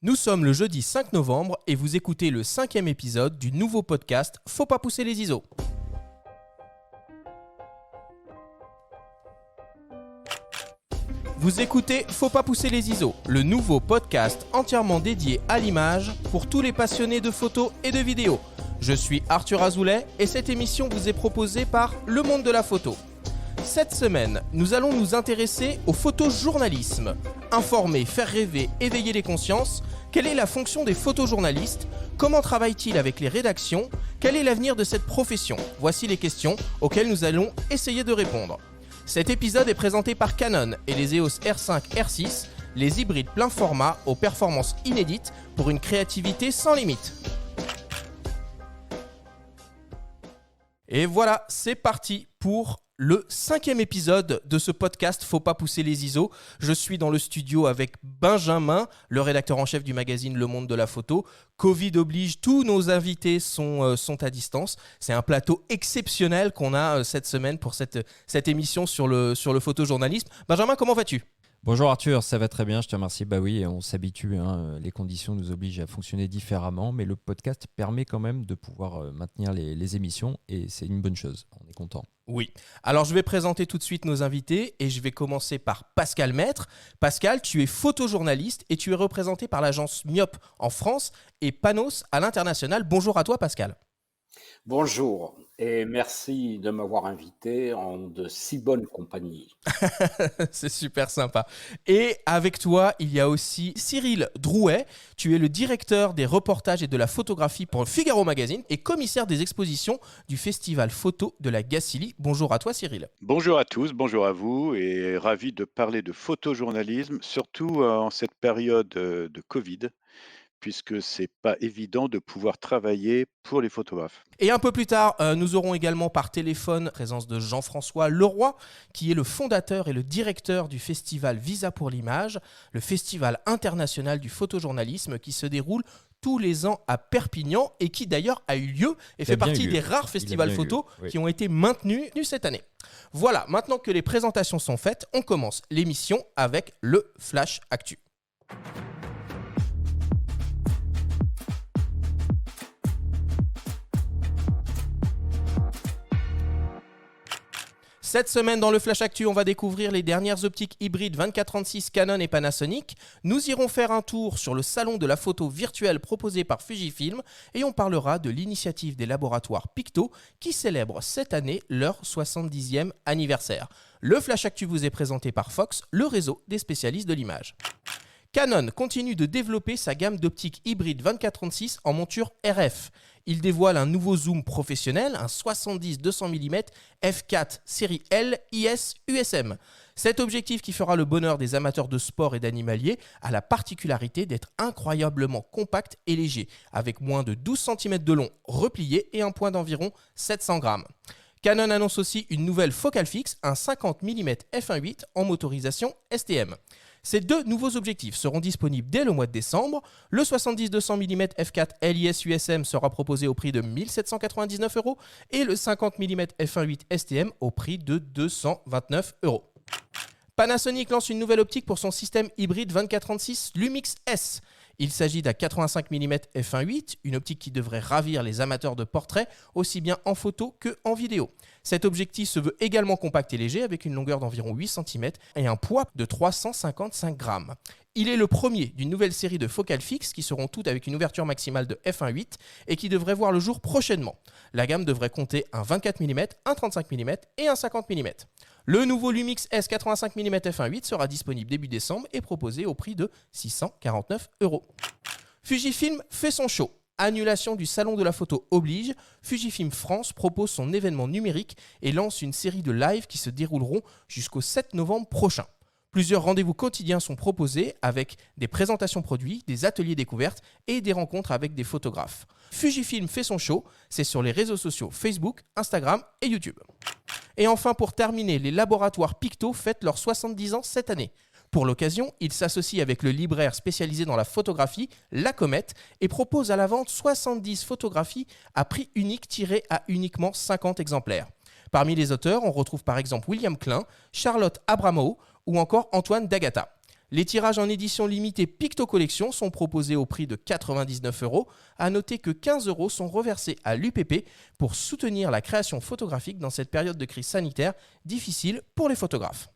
Nous sommes le jeudi 5 novembre et vous écoutez le 5e épisode du nouveau podcast Faut pas pousser les ISO. Vous écoutez Faut pas pousser les ISO, le nouveau podcast entièrement dédié à l'image pour tous les passionnés de photos et de vidéos. Je suis Arthur Azoulay et cette émission vous est proposée par Le Monde de la Photo. Cette semaine, nous allons nous intéresser au photojournalisme. Informer, faire rêver, éveiller les consciences. Quelle est la fonction des photojournalistes ? Comment travaillent-ils avec les rédactions ? Quel est l'avenir de cette profession ? Voici les questions auxquelles nous allons essayer de répondre. Cet épisode est présenté par Canon et les EOS R5, R6, les hybrides plein format aux performances inédites pour une créativité sans limite. Et voilà, c'est parti pour le 5e épisode de ce podcast Faut pas pousser les ISO. Je suis dans le studio avec Benjamin, le rédacteur en chef du magazine Le Monde de la Photo. Covid oblige, tous nos invités sont à distance. C'est un plateau exceptionnel qu'on a cette semaine pour cette émission sur le photojournalisme. Benjamin, comment vas-tu ? Bonjour Arthur, ça va très bien, je te remercie. Bah oui, on s'habitue, les conditions nous obligent à fonctionner différemment, mais le podcast permet quand même de pouvoir maintenir les émissions et c'est une bonne chose, on est content. Oui, alors je vais présenter tout de suite nos invités et je vais commencer par Pascal Maître. Pascal, tu es photojournaliste et tu es représenté par l'agence Myop en France et Panos à l'international. Bonjour à toi Pascal. Bonjour et merci de m'avoir invité en de si bonne compagnie. C'est super sympa. Et avec toi, il y a aussi Cyril Drouet. Tu es le directeur des reportages et de la photographie pour Figaro Magazine et commissaire des expositions du Festival Photo de la Gacilly. Bonjour à toi Cyril. Bonjour à tous, bonjour à vous et ravi de parler de photojournalisme, surtout en cette période de Covid, puisque c'est pas évident de pouvoir travailler pour les photographes. Et un peu plus tard, nous aurons également par téléphone la présence de Jean-François Leroy, qui est le fondateur et le directeur du festival Visa pour l'image, le festival international du photojournalisme qui se déroule tous les ans à Perpignan et qui d'ailleurs a eu lieu et fait partie des rares festivals photo qui ont été maintenus cette année. Voilà, maintenant que les présentations sont faites, on commence l'émission avec le Flash Actu. Cette semaine, dans le Flash Actu, on va découvrir les dernières optiques hybrides 24-36 Canon et Panasonic. Nous irons faire un tour sur le salon de la photo virtuelle proposé par Fujifilm et on parlera de l'initiative des laboratoires Picto qui célèbrent cette année leur 70e anniversaire. Le Flash Actu vous est présenté par Fox, le réseau des spécialistes de l'image. Canon continue de développer sa gamme d'optiques hybrides 24-36 en monture RF. Il dévoile un nouveau zoom professionnel, un 70-200 mm f4 série L IS USM. Cet objectif qui fera le bonheur des amateurs de sport et d'animalier a la particularité d'être incroyablement compact et léger, avec moins de 12 cm de long replié et un poids d'environ 700 grammes. Canon annonce aussi une nouvelle focale fixe, un 50 mm f1.8 en motorisation STM. Ces deux nouveaux objectifs seront disponibles dès le mois de décembre. Le 70-200 mm f4 LIS USM sera proposé au prix de 1 799 € et le 50 mm f1.8 STM au prix de 229 €. Panasonic lance une nouvelle optique pour son système hybride 24-36 Lumix S. Il s'agit d'un 85 mm f1.8, une optique qui devrait ravir les amateurs de portraits aussi bien en photo qu'en vidéo. Cet objectif se veut également compact et léger avec une longueur d'environ 8 cm et un poids de 355 grammes. Il est le premier d'une nouvelle série de focales fixes qui seront toutes avec une ouverture maximale de f1.8 et qui devraient voir le jour prochainement. La gamme devrait compter un 24 mm, un 35 mm et un 50 mm. Le nouveau Lumix S 85 mm f1.8 sera disponible début décembre et proposé au prix de 649 €. Fujifilm fait son show. Annulation du salon de la photo oblige, Fujifilm France propose son événement numérique et lance une série de lives qui se dérouleront jusqu'au 7 novembre prochain. Plusieurs rendez-vous quotidiens sont proposés avec des présentations produits, des ateliers découvertes et des rencontres avec des photographes. Fujifilm fait son show, c'est sur les réseaux sociaux Facebook, Instagram et YouTube. Et enfin, pour terminer, les laboratoires Picto fêtent leurs 70 ans cette année. Pour l'occasion, ils s'associent avec le libraire spécialisé dans la photographie, La Comète, et proposent à la vente 70 photographies à prix unique tirées à uniquement 50 exemplaires. Parmi les auteurs, on retrouve par exemple William Klein, Charlotte Abramow ou encore Antoine D'Agata. Les tirages en édition limitée Picto Collection sont proposés au prix de 99 €. À noter que 15 € sont reversés à l'UPP pour soutenir la création photographique dans cette période de crise sanitaire difficile pour les photographes.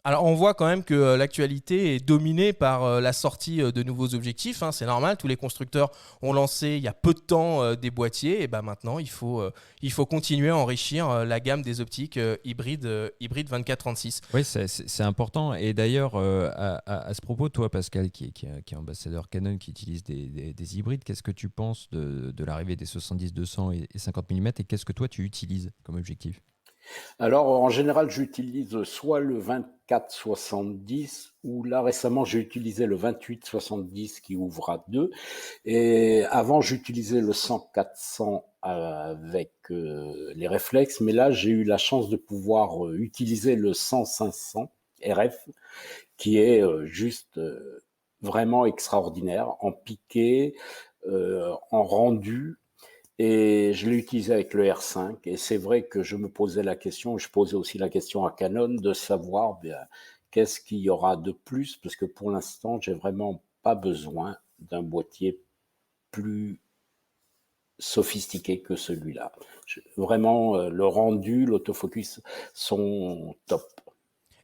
Alors on voit quand même que l'actualité est dominée par la sortie de nouveaux objectifs, hein, c'est normal, tous les constructeurs ont lancé il y a peu de temps des boîtiers, et ben maintenant il faut continuer à enrichir la gamme des optiques hybrides 24-36. Oui, c'est important. Et d'ailleurs, à ce propos, toi, Pascal, qui est ambassadeur Canon, qui utilise des hybrides, qu'est-ce que tu penses de l'arrivée des 70-200 et 50 mm, et qu'est-ce que toi tu utilises comme objectif? Alors, en général, j'utilise soit le 24-70 ou là, récemment, j'ai utilisé le 28-70 qui ouvre à 2. Et avant, j'utilisais le 100-400 avec les réflexes. Mais là, j'ai eu la chance de pouvoir utiliser le 100-500 RF qui est juste vraiment extraordinaire en piqué, en rendu. Et je l'ai utilisé avec le R5 et c'est vrai que je me posais la question, je posais aussi la question à Canon de savoir bien, qu'est-ce qu'il y aura de plus, parce que pour l'instant, j'ai vraiment pas besoin d'un boîtier plus sophistiqué que celui-là. Vraiment, le rendu, l'autofocus sont top.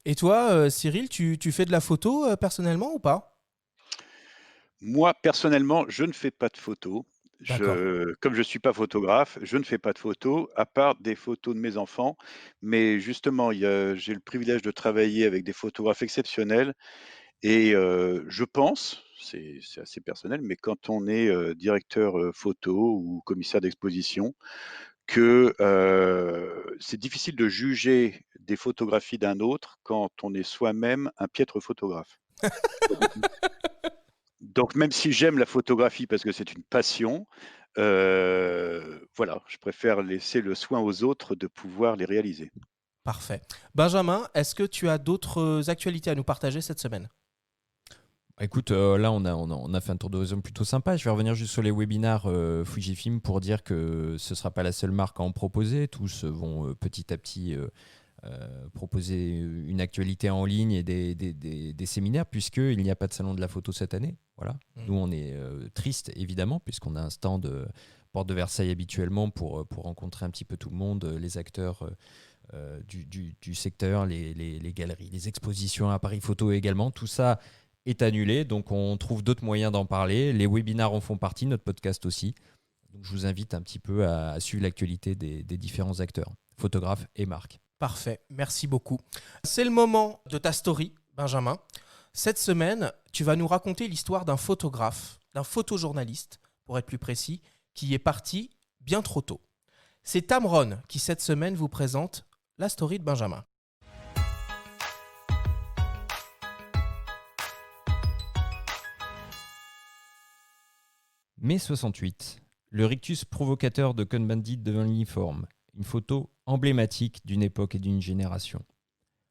Et toi, Cyril, tu fais de la photo personnellement ou pas? Moi, personnellement, je ne fais pas de photos. D'accord. Comme je ne suis pas photographe, je ne fais pas de photos, à part des photos de mes enfants. Mais justement, j'ai le privilège de travailler avec des photographes exceptionnels et je pense, c'est assez personnel, mais quand on est, directeur, photo ou commissaire d'exposition, que, c'est difficile de juger des photographies d'un autre quand on est soi-même un piètre photographe. Donc même si j'aime la photographie parce que c'est une passion, voilà, je préfère laisser le soin aux autres de pouvoir les réaliser. Parfait. Benjamin, est-ce que tu as d'autres actualités à nous partager cette semaine? Écoute, là, on a fait un tour d'horizon plutôt sympa. Je vais revenir juste sur les webinars Fujifilm pour dire que ce ne sera pas la seule marque à en proposer. Tous vont petit à petit proposer une actualité en ligne et des séminaires, puisqu'il n'y a pas de salon de la photo cette année. Voilà. Nous, on est triste, évidemment, puisqu'on a un stand porte de Versailles habituellement pour rencontrer un petit peu tout le monde, les acteurs du secteur, les galeries, les expositions, appareils photo également. Tout ça est annulé, donc on trouve d'autres moyens d'en parler. Les webinars en font partie, notre podcast aussi. Donc je vous invite un petit peu à suivre l'actualité des différents acteurs, photographes et marques. Parfait, merci beaucoup. C'est le moment de ta story, Benjamin. Cette semaine, tu vas nous raconter l'histoire d'un photographe, d'un photojournaliste, pour être plus précis, qui est parti bien trop tôt. C'est Tamron qui, cette semaine, vous présente la story de Benjamin. Mai 68, le rictus provocateur de Cohn-Bendit devint l'uniforme, une photo emblématique d'une époque et d'une génération.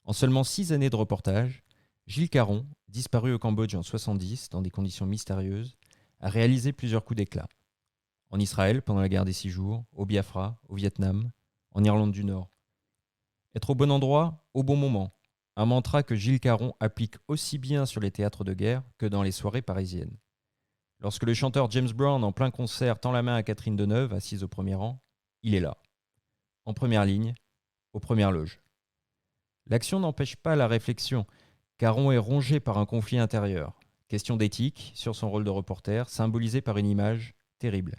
En seulement 6 années de reportage, Gilles Caron, disparu au Cambodge en 70 dans des conditions mystérieuses, a réalisé plusieurs coups d'éclat. En Israël pendant la guerre des 6 jours, au Biafra, au Vietnam, en Irlande du Nord. Être au bon endroit, au bon moment, un mantra que Gilles Caron applique aussi bien sur les théâtres de guerre que dans les soirées parisiennes. Lorsque le chanteur James Brown, en plein concert, tend la main à Catherine Deneuve, assise au premier rang, il est là, en première ligne, aux premières loges. L'action n'empêche pas la réflexion. Caron est rongé par un conflit intérieur. Question d'éthique sur son rôle de reporter, symbolisé par une image terrible.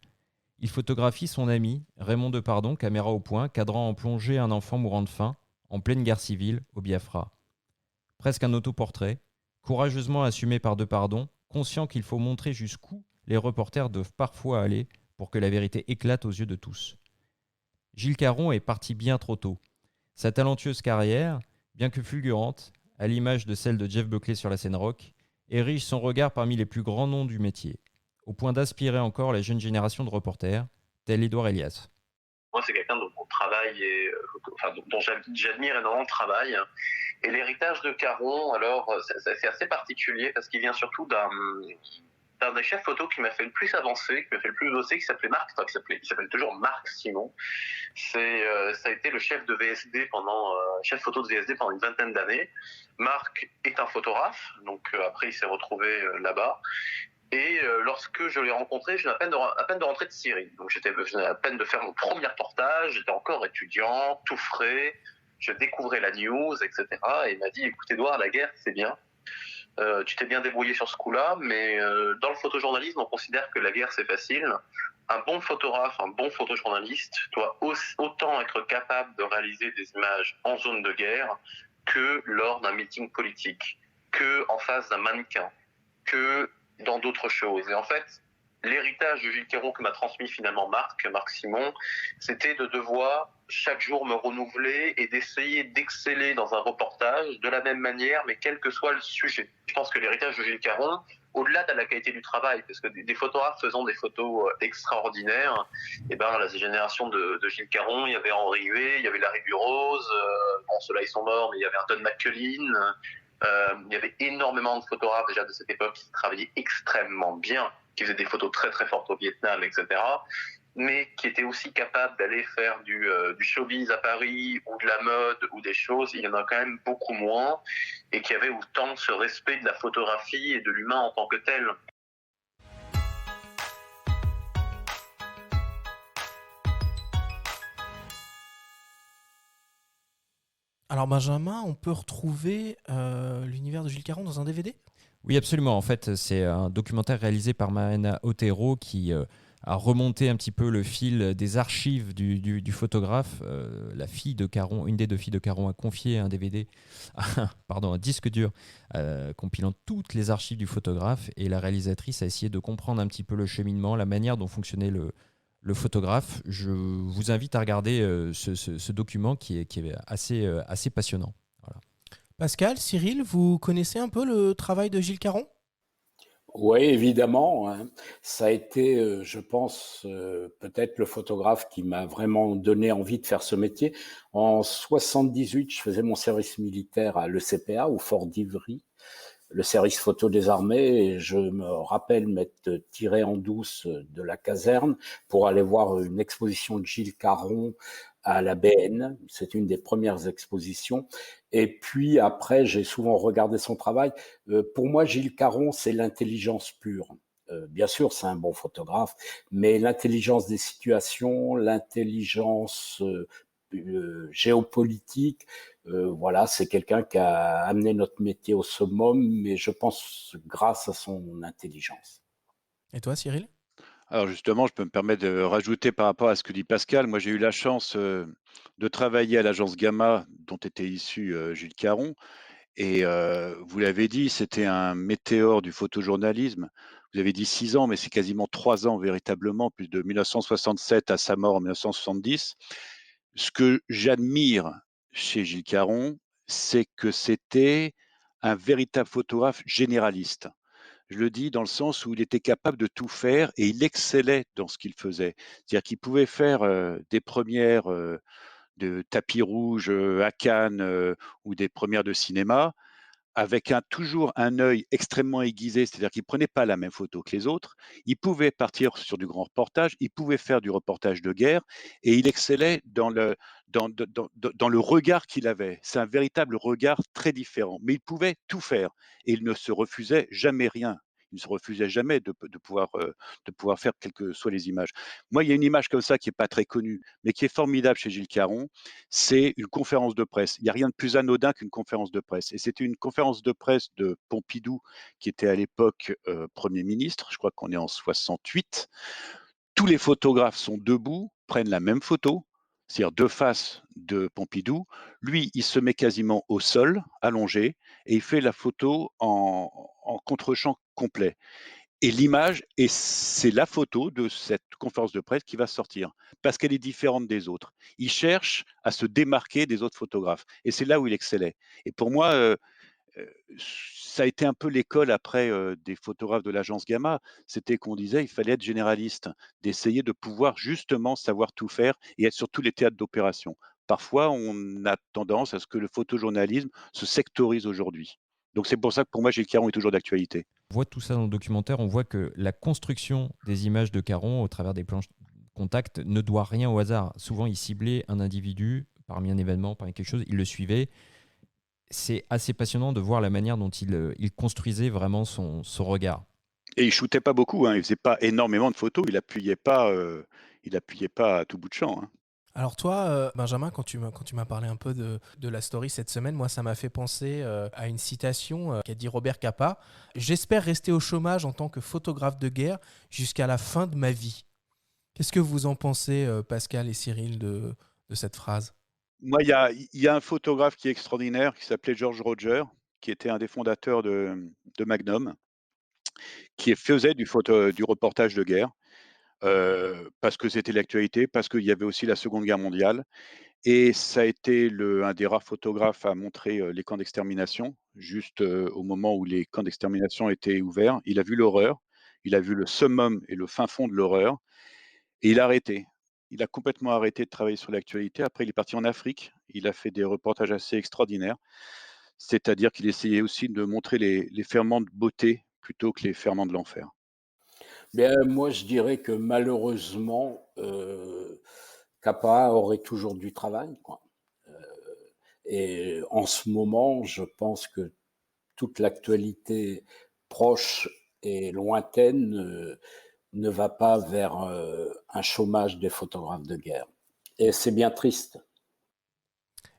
Il photographie son ami, Raymond Depardon, caméra au point, cadrant en plongée un enfant mourant de faim, en pleine guerre civile, au Biafra. Presque un autoportrait, courageusement assumé par Depardon, conscient qu'il faut montrer jusqu'où les reporters doivent parfois aller pour que la vérité éclate aux yeux de tous. Gilles Caron est parti bien trop tôt. Sa talentueuse carrière, bien que fulgurante, à l'image de celle de Jeff Buckley sur la scène rock, érige son regard parmi les plus grands noms du métier, au point d'inspirer encore la jeune génération de reporters, tel Édouard Elias. Moi, c'est quelqu'un dont mon travail est, dont j'admire énormément le travail. Et l'héritage de Caron, alors, c'est assez particulier parce qu'il vient surtout un des chefs photo qui m'a fait le plus avancer, qui m'a fait le plus bosser, qui s'appelait Marc, enfin, il s'appelle toujours Marc Simon. Ça a été le chef de VSD chef photo de VSD pendant une vingtaine d'années. Marc est un photographe, donc après il s'est retrouvé là-bas. Et lorsque je l'ai rencontré, je venais à peine de rentrer de Syrie. Donc je venais à peine de faire mon premier reportage, j'étais encore étudiant, tout frais, je découvrais la news, etc. Et il m'a dit, écoute Edouard, la guerre c'est bien, tu t'es bien débrouillé sur ce coup-là, mais dans le photojournalisme, on considère que la guerre c'est facile. Un bon photographe, un bon photojournaliste doit autant être capable de réaliser des images en zone de guerre que lors d'un meeting politique, que en face d'un mannequin, que dans d'autres choses. Et en fait, l'héritage de Gilles Caron que m'a transmis finalement Marc Simon, c'était de devoir chaque jour me renouveler et d'essayer d'exceller dans un reportage de la même manière, mais quel que soit le sujet. Je pense que l'héritage de Gilles Caron, au-delà de la qualité du travail, parce que des photographes faisant des photos extraordinaires, et ben la génération de Gilles Caron, il y avait Henri Huet, il y avait Larry Burroughs, bon ceux-là ils sont morts, mais il y avait un Don McCullin, il y avait énormément de photographes déjà de cette époque qui travaillaient extrêmement bien, qui faisaient des photos très très fortes au Vietnam, etc., mais qui étaient aussi capables d'aller faire du showbiz à Paris ou de la mode ou des choses. Il y en a quand même beaucoup moins, et qui avaient autant ce respect de la photographie et de l'humain en tant que tel. Alors Benjamin, on peut retrouver l'univers de Gilles Caron dans un DVD? Oui, absolument. En fait, c'est un documentaire réalisé par Mariana Otero qui a remonté un petit peu le fil des archives du photographe. La fille de Caron, une des deux filles de Caron, a confié un DVD, pardon, un disque dur compilant toutes les archives du photographe, et la réalisatrice a essayé de comprendre un petit peu le cheminement, la manière dont fonctionnait le photographe. Je vous invite à regarder ce document qui est assez passionnant. Voilà. Pascal, Cyril, vous connaissez un peu le travail de Gilles Caron? Oui, évidemment, hein. Ça a été, je pense, peut-être le photographe qui m'a vraiment donné envie de faire ce métier. En 78, je faisais mon service militaire à l'ECPA, au Fort d'Ivry, le service photo des armées, et je me rappelle m'être tiré en douce de la caserne pour aller voir une exposition de Gilles Caron à la BN. C'est une des premières expositions. Et puis après, j'ai souvent regardé son travail. Pour moi, Gilles Caron, c'est l'intelligence pure. Bien sûr, c'est un bon photographe, mais l'intelligence des situations, l'intelligence géopolitique, voilà, c'est quelqu'un qui a amené notre métier au summum, mais je pense grâce à son intelligence. Et toi, Cyril? Alors justement, je peux me permettre de rajouter par rapport à ce que dit Pascal. Moi, j'ai eu la chance de travailler à l'agence Gamma, dont était issu Jules Caron. Et vous l'avez dit, c'était un météore du photojournalisme. Vous avez dit 6 ans, mais c'est quasiment 3 ans véritablement, plus de 1967 à sa mort en 1970. Ce que j'admire chez Gilles Caron, c'est que c'était un véritable photographe généraliste. Je le dis dans le sens où il était capable de tout faire et il excellait dans ce qu'il faisait. C'est-à-dire qu'il pouvait faire des premières de tapis rouge à Cannes ou des premières de cinéma avec toujours un œil extrêmement aiguisé, c'est-à-dire qu'il ne prenait pas la même photo que les autres. Il pouvait partir sur du grand reportage, il pouvait faire du reportage de guerre et il excellait dans le regard qu'il avait. C'est un véritable regard très différent, mais il pouvait tout faire et il ne se refusait jamais rien. Il ne se refusait jamais de pouvoir faire quelles que soient les images. Moi, il y a une image comme ça qui n'est pas très connue, mais qui est formidable chez Gilles Caron, c'est une conférence de presse. Il n'y a rien de plus anodin qu'une conférence de presse. Et c'était une conférence de presse de Pompidou, qui était à l'époque Premier ministre, je crois qu'on est en 68. Tous les photographes sont debout, prennent la même photo, c'est-à-dire de face de Pompidou. Lui, il se met quasiment au sol, allongé, et il fait la photo en contre-champ complet. Et l'image, et c'est la photo de cette conférence de presse qui va sortir, parce qu'elle est différente des autres. Il cherche à se démarquer des autres photographes, et c'est là où il excellait. Et pour moi, ça a été un peu l'école après des photographes de l'agence Gamma. C'était qu'on disait il fallait être généraliste, d'essayer de pouvoir justement savoir tout faire et être sur tous les théâtres d'opération. Parfois, on a tendance à ce que le photojournalisme se sectorise aujourd'hui. Donc c'est pour ça que pour moi, Gilles Caron est toujours d'actualité. On voit tout ça dans le documentaire, on voit que la construction des images de Caron au travers des planches contact ne doit rien au hasard. Souvent, il ciblait un individu parmi un événement, parmi quelque chose, il le suivait. C'est assez passionnant de voir la manière dont il construisait vraiment son regard. Et il shootait pas beaucoup, hein, il faisait pas énormément de photos, il appuyait pas à tout bout de champ, hein. Alors toi, Benjamin, quand tu m'as parlé un peu de la story cette semaine, moi, ça m'a fait penser à une citation qu'a dit Robert Capa. J'espère rester au chômage en tant que photographe de guerre jusqu'à la fin de ma vie. Qu'est-ce que vous en pensez, Pascal et Cyril, de cette phrase? Moi, il y a un photographe qui est extraordinaire, qui s'appelait George Roger, qui était un des fondateurs de Magnum, qui faisait du reportage de guerre, parce que c'était l'actualité, parce qu'il y avait aussi la Seconde Guerre mondiale et ça a été un des rares photographes à montrer, les camps d'extermination, juste, au moment où les camps d'extermination étaient ouverts. Il a vu l'horreur, il a vu le summum et le fin fond de l'horreur et il a arrêté. Il a complètement arrêté de travailler sur l'actualité. Après, il est parti en Afrique. Il a fait des reportages assez extraordinaires. C'est-à-dire qu'il essayait aussi de montrer les ferments de beauté plutôt que les ferments de l'enfer. Bien, moi, je dirais que malheureusement, Capa aurait toujours du travail, quoi. Et en ce moment, je pense que toute l'actualité proche et lointaine ne va pas vers un chômage des photographes de guerre. Et c'est bien triste.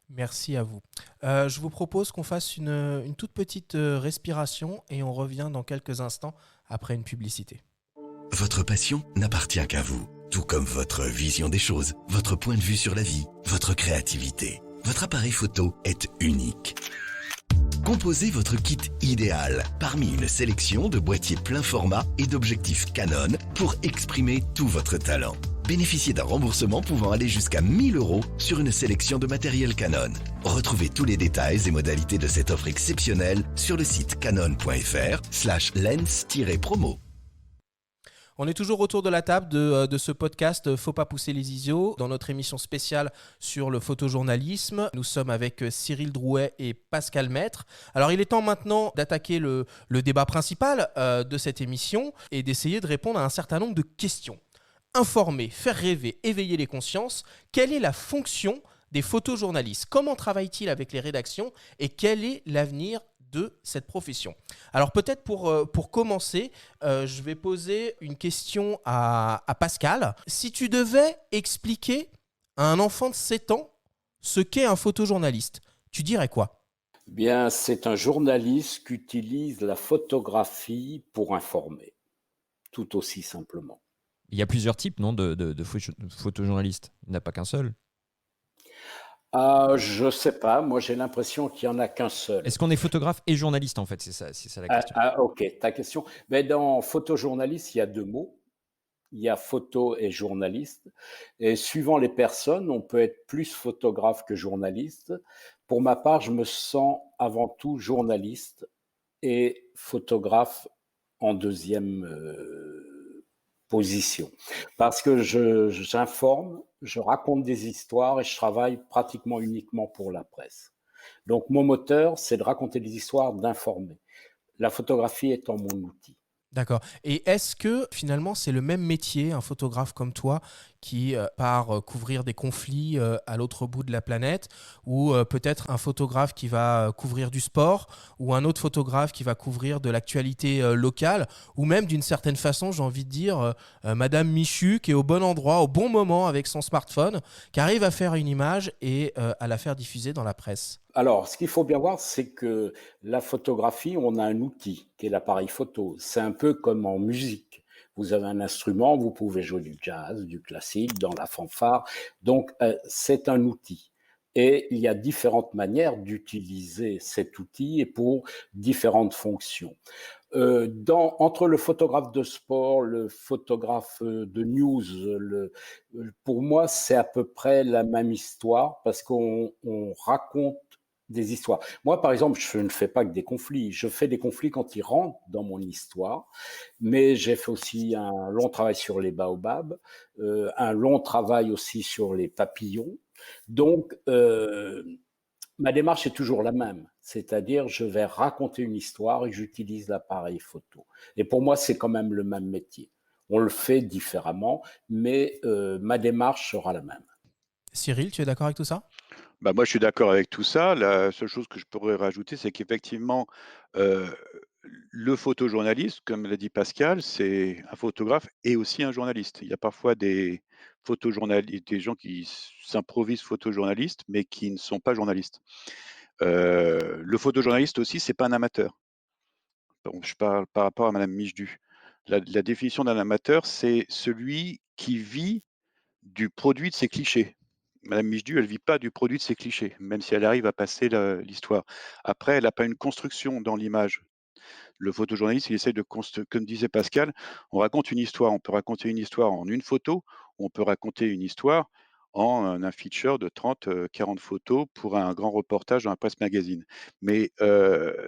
Merci à vous. Je vous propose qu'on fasse une toute petite respiration et on revient dans quelques instants après une publicité. Votre passion n'appartient qu'à vous, tout comme votre vision des choses, votre point de vue sur la vie, votre créativité. Votre appareil photo est unique. Composez votre kit idéal parmi une sélection de boîtiers plein format et d'objectifs Canon pour exprimer tout votre talent. Bénéficiez d'un remboursement pouvant aller jusqu'à 1 000 € sur une sélection de matériel Canon. Retrouvez tous les détails et modalités de cette offre exceptionnelle sur le site canon.fr/lens-promo. On est toujours autour de la table de ce podcast Faut pas pousser les ISO, dans notre émission spéciale sur le photojournalisme. Nous sommes avec Cyril Drouet et Pascal Maître. Alors il est temps maintenant d'attaquer le débat principal de cette émission et d'essayer de répondre à un certain nombre de questions. Informer, faire rêver, éveiller les consciences, quelle est la fonction des photojournalistes? Comment travaillent-ils avec les rédactions et quel est l'avenir de cette profession? Alors peut-être pour commencer, je vais poser une question à Pascal. Si tu devais expliquer à un enfant de 7 ans ce qu'est un photojournaliste, tu dirais quoi? Bien, c'est un journaliste qui utilise la photographie pour informer, tout aussi simplement. Il y a plusieurs types, non, de photojournalistes. Il n'y en a pas qu'un seul. Je sais pas, moi j'ai l'impression qu'il n'y en a qu'un seul. Est-ce qu'on est photographe et journaliste, en fait? C'est ça la question. Ok, ta question. Mais dans photojournaliste, il y a 2 mots. Il y a photo et journaliste. Et suivant les personnes, on peut être plus photographe que journaliste. Pour ma part, je me sens avant tout journaliste et photographe en deuxième position. Parce que j'informe, je raconte des histoires et je travaille pratiquement uniquement pour la presse. Donc mon moteur, c'est de raconter des histoires, d'informer. La photographie étant mon outil. D'accord. Et est-ce que finalement c'est le même métier, un photographe comme toi, qui part couvrir des conflits à l'autre bout de la planète, ou peut-être un photographe qui va couvrir du sport, ou un autre photographe qui va couvrir de l'actualité locale, ou même d'une certaine façon, j'ai envie de dire, Madame Michu qui est au bon endroit, au bon moment avec son smartphone, qui arrive à faire une image et à la faire diffuser dans la presse? Alors, ce qu'il faut bien voir, c'est que la photographie, on a un outil qui est l'appareil photo. C'est un peu comme en musique. Vous avez un instrument, vous pouvez jouer du jazz, du classique, dans la fanfare. Donc, c'est un outil. Et il y a différentes manières d'utiliser cet outil et pour différentes fonctions. Entre le photographe de sport, le photographe de news, pour moi, c'est à peu près la même histoire parce qu'on raconte des histoires. Moi, par exemple, je ne fais pas que des conflits. Je fais des conflits quand ils rentrent dans mon histoire, mais j'ai fait aussi un long travail sur les baobabs, un long travail aussi sur les papillons. Donc, Ma démarche est toujours la même, c'est-à-dire je vais raconter une histoire et j'utilise l'appareil photo. Et pour moi, c'est quand même le même métier. On le fait différemment, mais ma démarche sera la même. Cyril, tu es d'accord avec tout ça? Bah, moi, je suis d'accord avec tout ça. La seule chose que je pourrais rajouter, c'est qu'effectivement, heu, le photojournaliste, comme l'a dit Pascal, c'est un photographe et aussi un journaliste. Il y a parfois des gens qui s'improvisent photojournalistes, mais qui ne sont pas journalistes. Le photojournaliste aussi, c'est pas un amateur. Bon, je parle par rapport à madame Michedu. La définition d'un amateur, c'est celui qui vit du produit de ses clichés. Madame Michedu, elle vit pas du produit de ses clichés, même si elle arrive à passer l'histoire. Après, elle n'a pas une construction dans l'image. Le photojournaliste, il essaie de comme disait Pascal, on raconte une histoire. On peut raconter une histoire en une photo, on peut raconter une histoire en un feature de 30, 40 photos pour un grand reportage dans la presse magazine. Mais,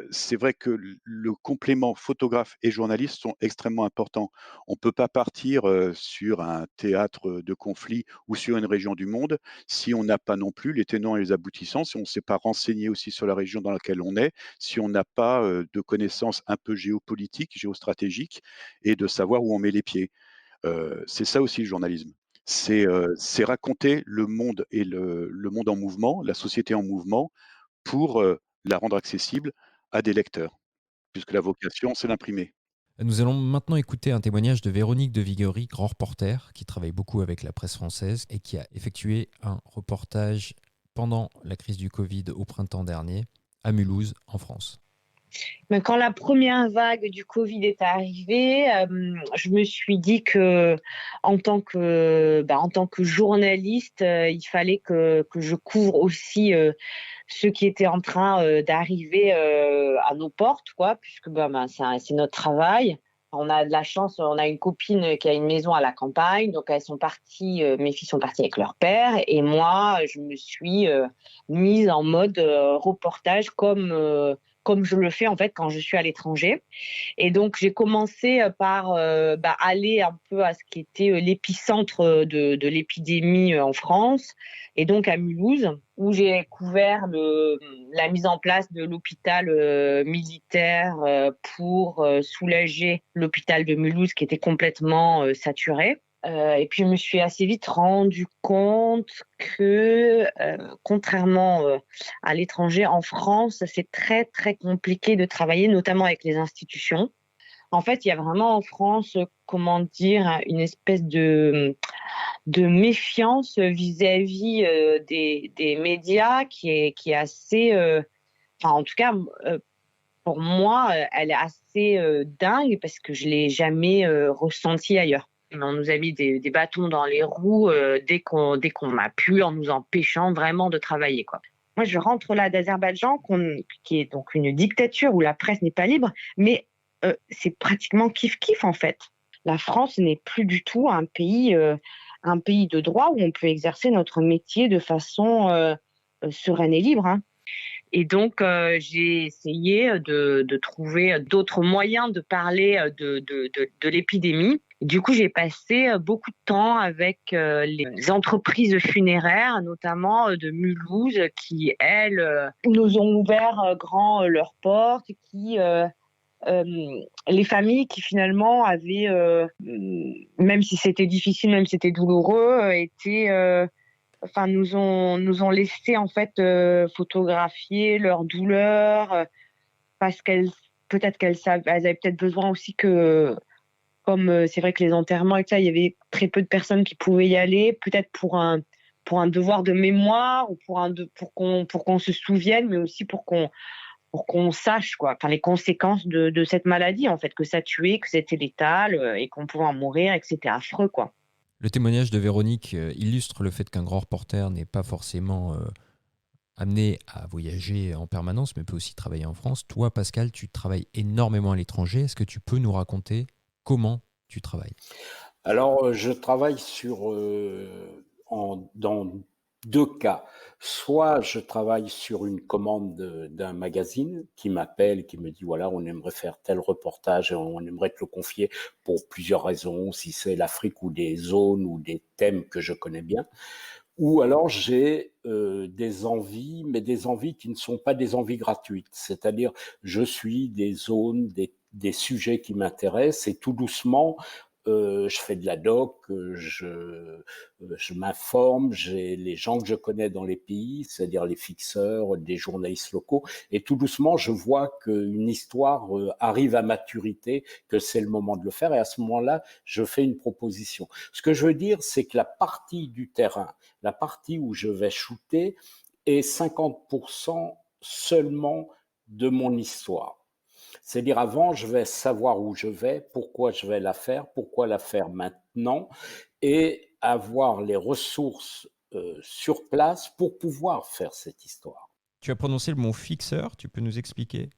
c'est vrai que le complément photographe et journaliste sont extrêmement importants. On peut pas partir, sur un théâtre, de conflit ou sur une région du monde si on n'a pas non plus les tenants et les aboutissants, si on ne s'est pas renseigné aussi sur la région dans laquelle on est, si on n'a pas, de connaissances un peu géopolitiques, géostratégiques et de savoir où on met les pieds. C'est ça aussi le journalisme. C'est raconter le monde et le monde en mouvement, la société en mouvement pour, la rendre accessible à des lecteurs, puisque la vocation, c'est d'imprimer. Nous allons maintenant écouter un témoignage de Véronique de Viguerie, grand reporter, qui travaille beaucoup avec la presse française et qui a effectué un reportage pendant la crise du Covid au printemps dernier à Mulhouse, en France. Mais quand la première vague du Covid est arrivée, je me suis dit que, en tant que journaliste, il fallait que je couvre aussi ce qui était en train d'arriver à nos portes, quoi, puisque c'est notre travail. On a de la chance, on a une copine qui a une maison à la campagne, donc elles sont parties, mes filles sont parties avec leur père, et moi, je me suis mise en mode reportage comme je le fais en fait quand je suis à l'étranger. Et donc j'ai commencé par aller un peu à ce qui était l'épicentre de l'épidémie en France, et donc à Mulhouse, où j'ai couvert la mise en place de l'hôpital militaire pour soulager l'hôpital de Mulhouse qui était complètement saturé. Et puis je me suis assez vite rendu compte que, contrairement à l'étranger, en France, c'est très très compliqué de travailler, notamment avec les institutions. En fait, il y a vraiment en France, comment dire, une espèce de méfiance vis-à-vis des médias qui est assez, en tout cas, pour moi, elle est assez dingue parce que je l'ai jamais ressentie ailleurs. On nous a mis des bâtons dans les roues dès qu'on a pu, en nous empêchant vraiment de travailler, quoi. Moi, je rentre là d'Azerbaïdjan, qui est donc une dictature où la presse n'est pas libre, mais c'est pratiquement kiff-kiff en fait. La France n'est plus du tout un pays de droit où on peut exercer notre métier de façon sereine et libre, hein. Et donc, j'ai essayé de trouver d'autres moyens de parler de l'épidémie. Du coup, j'ai passé beaucoup de temps avec les entreprises funéraires, notamment de Mulhouse, qui, elles, nous ont ouvert grand leurs portes, qui... les familles qui finalement avaient, même si c'était difficile, même si c'était douloureux, nous ont laissé en fait photographier leur douleur parce qu'elles avaient peut-être besoin aussi que, comme c'est vrai que les enterrements et tout ça, il y avait très peu de personnes qui pouvaient y aller, peut-être pour un devoir de mémoire ou pour qu'on se souvienne, mais aussi pour qu'on sache quoi, les conséquences de cette maladie en fait, que ça tuait, que c'était létal et qu'on pouvait en mourir et que c'était affreux quoi. Le témoignage de Véronique illustre le fait qu'un grand reporter n'est pas forcément amené à voyager en permanence, mais peut aussi travailler en France. Toi, Pascal, tu travailles énormément à l'étranger. Est-ce que tu peux nous raconter comment tu travailles ? Alors, je travaille dans deux cas. Soit je travaille sur une commande d'un magazine qui m'appelle, qui me dit voilà, on aimerait faire tel reportage et on aimerait te le confier pour plusieurs raisons, si c'est l'Afrique ou des zones ou des thèmes que je connais bien. Ou alors j'ai des envies, mais des envies qui ne sont pas des envies gratuites. C'est-à-dire, je suis des zones, des sujets qui m'intéressent et tout doucement, je fais de la doc, je m'informe, j'ai les gens que je connais dans les pays, c'est-à-dire les fixeurs, des journalistes locaux, et tout doucement, je vois qu'une histoire arrive à maturité, que c'est le moment de le faire, et à ce moment-là, je fais une proposition. Ce que je veux dire, c'est que la partie du terrain, la partie où je vais shooter est 50% seulement de mon histoire. C'est-à-dire avant, je vais savoir où je vais, pourquoi je vais la faire, pourquoi la faire maintenant, et avoir les ressources sur place pour pouvoir faire cette histoire. Tu as prononcé le mot fixeur, tu peux nous expliquer?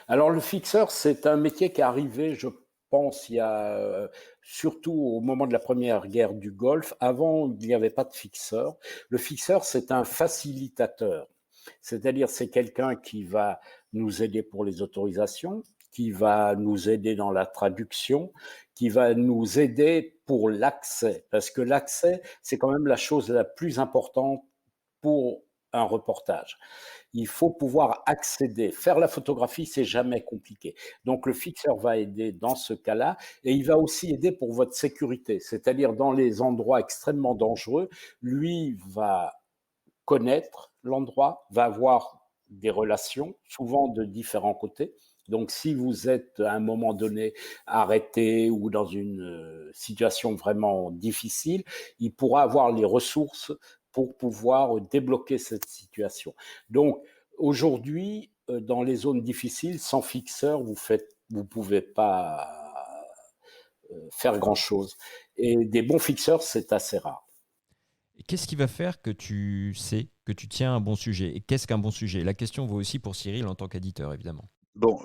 Alors le fixeur, c'est un métier qui est arrivé, je pense, il y a surtout au moment de la première guerre du Golfe. Avant, il n'y avait pas de fixeur. Le fixeur, c'est un facilitateur. C'est-à-dire, c'est quelqu'un qui va nous aider pour les autorisations, qui va nous aider dans la traduction, qui va nous aider pour l'accès. Parce que l'accès, c'est quand même la chose la plus importante pour un reportage. Il faut pouvoir accéder. Faire la photographie, c'est jamais compliqué. Donc le fixeur va aider dans ce cas-là et il va aussi aider pour votre sécurité. C'est-à-dire dans les endroits extrêmement dangereux, lui va connaître l'endroit, va avoir des relations, souvent de différents côtés. Donc, si vous êtes à un moment donné arrêté ou dans une situation vraiment difficile, il pourra avoir les ressources pour pouvoir débloquer cette situation. Donc, aujourd'hui, dans les zones difficiles, sans fixeur, vous pouvez pas faire grand-chose. Et des bons fixeurs, c'est assez rare. Et qu'est-ce qui va faire que tu sais que tu tiens un bon sujet? Et qu'est-ce qu'un bon sujet? La question vaut aussi pour Cyril en tant qu'éditeur, évidemment. Bon,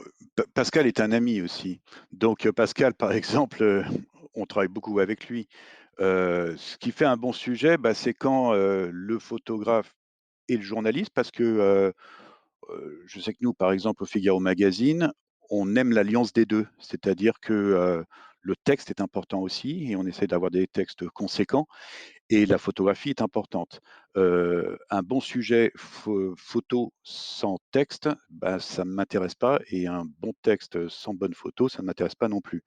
Pascal est un ami aussi. Donc, Pascal, par exemple, on travaille beaucoup avec lui. Ce qui fait un bon sujet, bah, c'est quand, le photographe et le journaliste parce que, je sais que nous, par exemple, au Figaro Magazine, on aime l'alliance des 2. C'est-à-dire que, le texte est important aussi et on essaie d'avoir des textes conséquents et la photographie est importante. Un bon sujet photo sans texte, bah, ça ne m'intéresse pas et un bon texte sans bonne photo, ça ne m'intéresse pas non plus.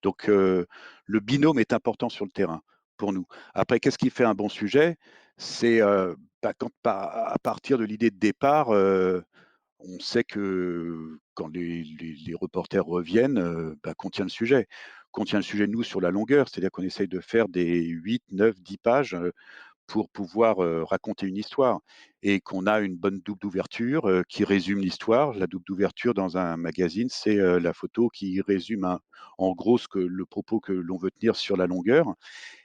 Donc le binôme est important sur le terrain pour nous. Après, qu'est-ce qui fait un bon sujet? C'est, bah, quand à partir de l'idée de départ, on sait que quand les reporters reviennent, bah, qu'on tient le sujet. Qu'on tient le sujet, nous, sur la longueur, c'est-à-dire qu'on essaye de faire des 8, 9, 10 pages, pour pouvoir, raconter une histoire et qu'on a une bonne double d'ouverture, qui résume l'histoire. La double d'ouverture dans un magazine, c'est, la photo qui résume en gros ce que le propos que l'on veut tenir sur la longueur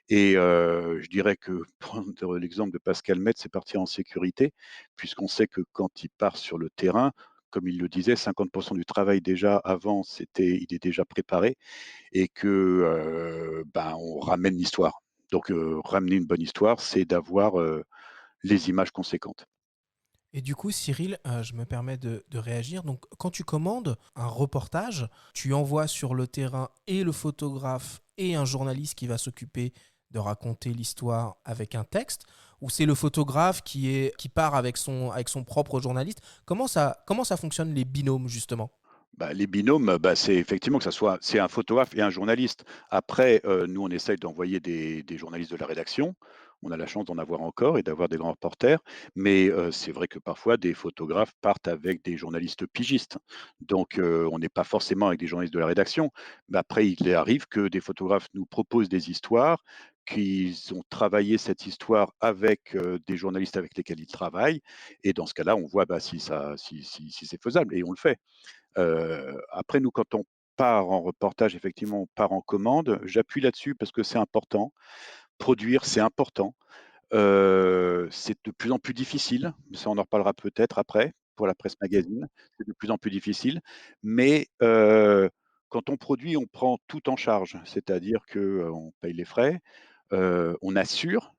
et je dirais que prendre l'exemple de Pascal Metz, c'est partir en sécurité, puisqu'on sait que quand il part sur le terrain, comme il le disait, 50 du travail déjà avant, il est déjà préparé et que, ben, on ramène l'histoire. Donc ramener une bonne histoire, c'est d'avoir, les images conséquentes. Et du coup, Cyril, je me permets de réagir. Donc, quand tu commandes un reportage, tu envoies sur le terrain et le photographe et un journaliste qui va s'occuper de raconter l'histoire avec un texte, ou c'est le photographe qui part avec son propre journaliste. Comment ça fonctionne les binômes, justement? Bah, les binômes, bah, c'est effectivement que ça soit c'est un photographe et un journaliste. Après, nous, on essaye d'envoyer des journalistes de la rédaction. On a la chance d'en avoir encore et d'avoir des grands reporters. Mais, c'est vrai que parfois des photographes partent avec des journalistes pigistes. Donc, on n'est pas forcément avec des journalistes de la rédaction. Mais après, il arrive que des photographes nous proposent des histoires, qu'ils ont travaillé cette histoire avec, des journalistes avec lesquels ils travaillent et dans ce cas-là, on voit, bah, si c'est faisable et on le fait. Après nous, quand on part en reportage, effectivement, on part en commande. J'appuie là-dessus parce que c'est important. Produire, c'est important. C'est de plus en plus difficile, mais ça on en reparlera peut-être après pour la presse magazine. C'est de plus en plus difficile, mais quand on produit, on prend tout en charge. C'est-à-dire que, on paye les frais, on assure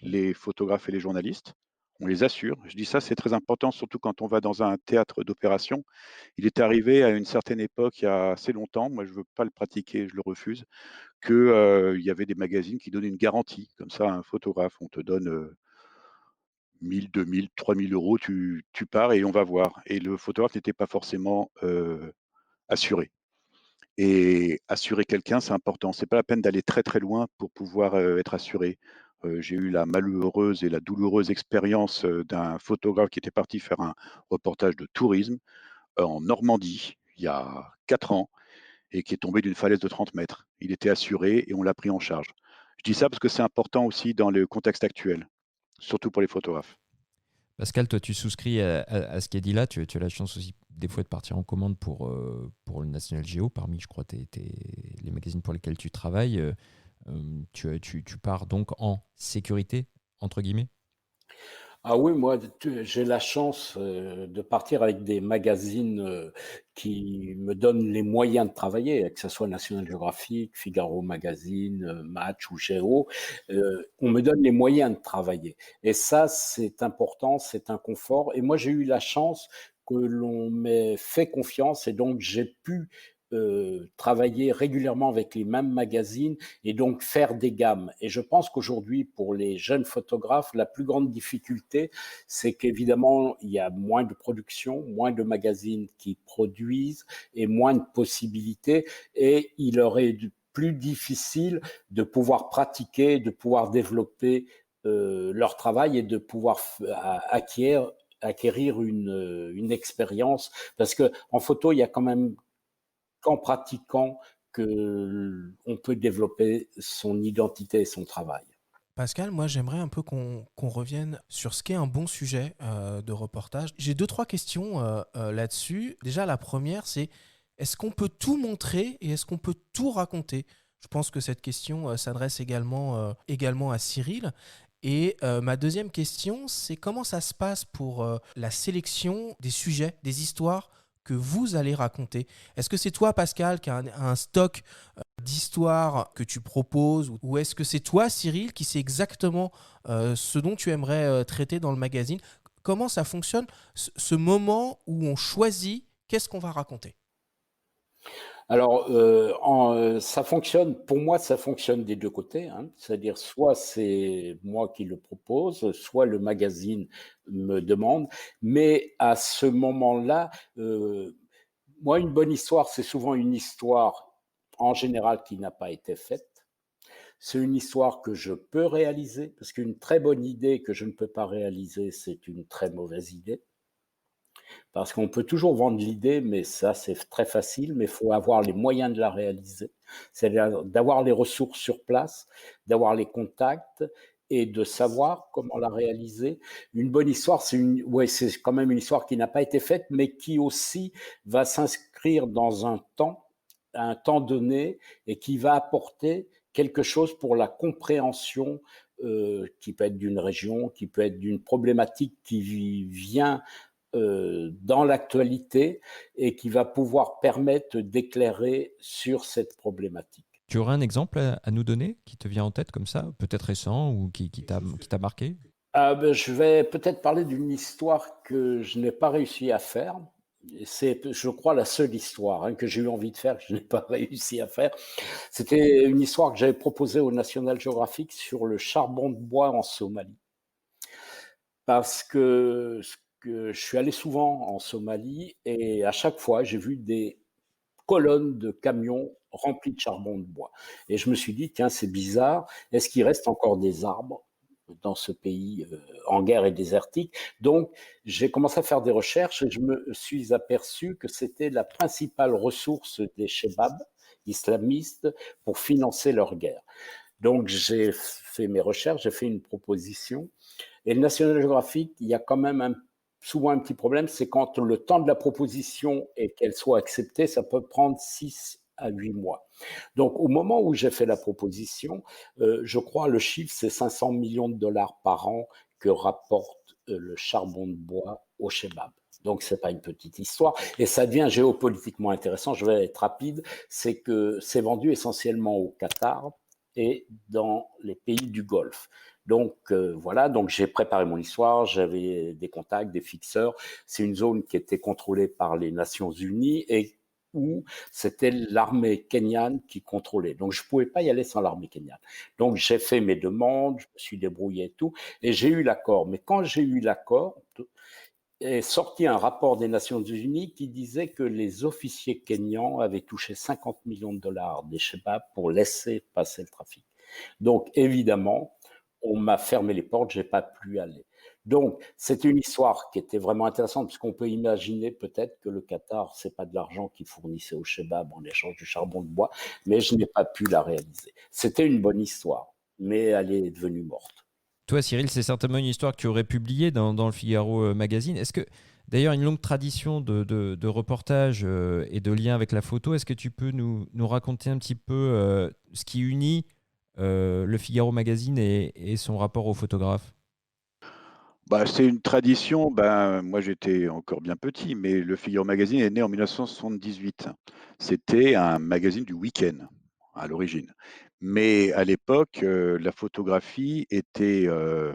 les photographes et les journalistes, on les assure. Je dis ça, c'est très important, surtout quand on va dans un théâtre d'opération. Il est arrivé à une certaine époque, il y a assez longtemps, moi je ne veux pas le pratiquer, je le refuse, que, il y avait des magazines qui donnaient une garantie, comme ça, à un photographe. On te donne, 1000, 2000, 3000 euros, tu pars et on va voir et le photographe n'était pas forcément, assuré et assurer quelqu'un, c'est important. C'est pas la peine d'aller très, très loin pour pouvoir, être assuré. J'ai eu la malheureuse et la douloureuse expérience, d'un photographe qui était parti faire un reportage de tourisme, en Normandie, il y a 4 ans et qui est tombé d'une falaise de 30 mètres. Il était assuré et on l'a pris en charge. Je dis ça parce que c'est important aussi dans le contexte actuel, surtout pour les photographes. Pascal, toi, tu souscris à ce qui est dit là. Tu as la chance aussi des fois de partir en commande pour le National Geo, parmi, je crois, les magazines pour lesquels tu travailles. Tu pars donc en sécurité, entre guillemets. Ah oui, moi, j'ai la chance de partir avec des magazines qui me donnent les moyens de travailler, que ce soit National Geographic, Figaro Magazine, Match ou Géo. On me donne les moyens de travailler. Et ça, c'est important, c'est un confort. Et moi, j'ai eu la chance que l'on m'ait fait confiance et donc j'ai pu travailler régulièrement avec les mêmes magazines et donc faire des gammes. Et je pense qu'aujourd'hui, pour les jeunes photographes, la plus grande difficulté, c'est qu'évidemment, il y a moins de production, moins de magazines qui produisent et moins de possibilités. Et il leur est plus difficile de pouvoir pratiquer, de pouvoir développer leur travail et de pouvoir acquérir une expérience. Parce qu'en photo, il y a quand même qu'en pratiquant qu'on peut développer son identité et son travail. Pascal, moi j'aimerais un peu qu'on revienne sur ce qu'est un bon sujet de reportage. J'ai deux, trois questions là-dessus. Déjà, la première, c'est est-ce qu'on peut tout montrer et est-ce qu'on peut tout raconter? Je pense que cette question s'adresse également à Cyril. Et ma deuxième question, c'est comment ça se passe pour la sélection des sujets, des histoires que vous allez raconter? Est-ce que c'est toi, Pascal, qui a un stock d'histoires que tu proposes ou est-ce que c'est toi, Cyril, qui sais exactement ce dont tu aimerais traiter dans le magazine? Comment ça fonctionne, ce moment où on choisit qu'est-ce qu'on va raconter? Alors, ça fonctionne, pour moi, ça fonctionne des deux côtés, hein. C'est-à-dire, soit c'est moi qui le propose, soit le magazine me demande. Mais à ce moment-là, moi, une bonne histoire, c'est souvent une histoire, en général, qui n'a pas été faite. C'est une histoire que je peux réaliser, parce qu'une très bonne idée que je ne peux pas réaliser, c'est une très mauvaise idée. Parce qu'on peut toujours vendre l'idée, mais ça, c'est très facile, mais il faut avoir les moyens de la réaliser. C'est-à-dire d'avoir les ressources sur place, d'avoir les contacts et de savoir comment la réaliser. Une bonne histoire, c'est quand même une histoire qui n'a pas été faite, mais qui aussi va s'inscrire dans un temps donné, et qui va apporter quelque chose pour la compréhension qui peut être d'une région, qui peut être d'une problématique qui vient dans l'actualité et qui va pouvoir permettre d'éclairer sur cette problématique. Tu aurais un exemple à nous donner qui te vient en tête comme ça, peut-être récent ou qui t'a marqué? Je vais peut-être parler d'une histoire que je n'ai pas réussi à faire. C'est, je crois, la seule histoire que j'ai eu envie de faire, que je n'ai pas réussi à faire. C'était une histoire que j'avais proposée au National Geographic sur le charbon de bois en Somalie. Parce que je suis allé souvent en Somalie et à chaque fois, j'ai vu des colonnes de camions remplis de charbon de bois. Et je me suis dit, tiens, c'est bizarre, est-ce qu'il reste encore des arbres dans ce pays en guerre et désertique? Donc, j'ai commencé à faire des recherches et je me suis aperçu que c'était la principale ressource des chebabs islamistes pour financer leur guerre. Donc, j'ai fait mes recherches, j'ai fait une proposition. Et le National Geographic, il y a quand même souvent un petit problème, c'est quand le temps de la proposition et qu'elle soit acceptée, ça peut prendre 6 à 8 mois. Donc, au moment où j'ai fait la proposition, je crois le chiffre, c'est 500 millions de dollars par an que rapporte le charbon de bois au Chebab. Donc, c'est pas une petite histoire. Et ça devient géopolitiquement intéressant. Je vais être rapide. C'est que c'est vendu essentiellement au Qatar et dans les pays du Golfe. Donc voilà, donc j'ai préparé mon histoire, j'avais des contacts, des fixeurs. C'est une zone qui était contrôlée par les Nations Unies et où c'était l'armée kenyane qui contrôlait. Donc, je ne pouvais pas y aller sans l'armée kenyane. Donc, j'ai fait mes demandes, je me suis débrouillé et tout, et j'ai eu l'accord. Mais quand j'ai eu l'accord, est sorti un rapport des Nations Unies qui disait que les officiers kenyans avaient touché 50 millions de dollars des Shebabs pour laisser passer le trafic. Donc, évidemment, on m'a fermé les portes, je n'ai pas pu aller. Donc, c'est une histoire qui était vraiment intéressante, puisqu'on peut imaginer peut-être que le Qatar, ce n'est pas de l'argent qu'il fournissait aux Shebabs en échange du charbon de bois, mais je n'ai pas pu la réaliser. C'était une bonne histoire, mais elle est devenue morte. Toi, Cyril, c'est certainement une histoire que tu aurais publiée dans le Figaro Magazine. Est-ce que, d'ailleurs, une longue tradition de reportage et de lien avec la photo, est-ce que tu peux nous raconter un petit peu ce qui unit le Figaro Magazine et son rapport aux photographes? Bah, c'est une tradition. Ben, moi, j'étais encore bien petit, mais le Figaro Magazine est né en 1978. C'était un magazine du week-end à l'origine. Mais à l'époque, la photographie était, on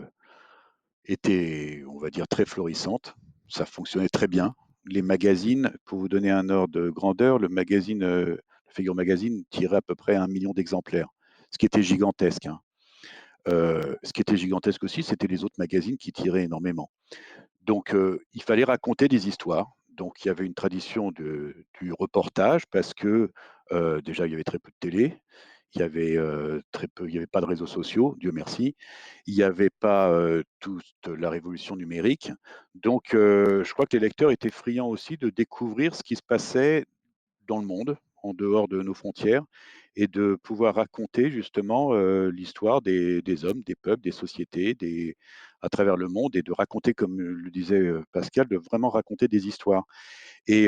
va dire, très florissante. Ça fonctionnait très bien. Les magazines, pour vous donner un ordre de grandeur, le Figaro Magazine tirait à peu près 1 million d'exemplaires, ce qui était gigantesque, hein. Ce qui était gigantesque aussi, c'était les autres magazines qui tiraient énormément. Donc, il fallait raconter des histoires. Donc, il y avait une tradition du reportage parce que déjà, il y avait très peu de télé. Il y avait pas de réseaux sociaux, Dieu merci. Il n'y avait pas toute la révolution numérique. Donc, je crois que les lecteurs étaient friands aussi de découvrir ce qui se passait dans le monde, en dehors de nos frontières, et de pouvoir raconter justement l'histoire des hommes, des peuples, des sociétés, à travers le monde, et de raconter, comme le disait Pascal, de vraiment raconter des histoires. Et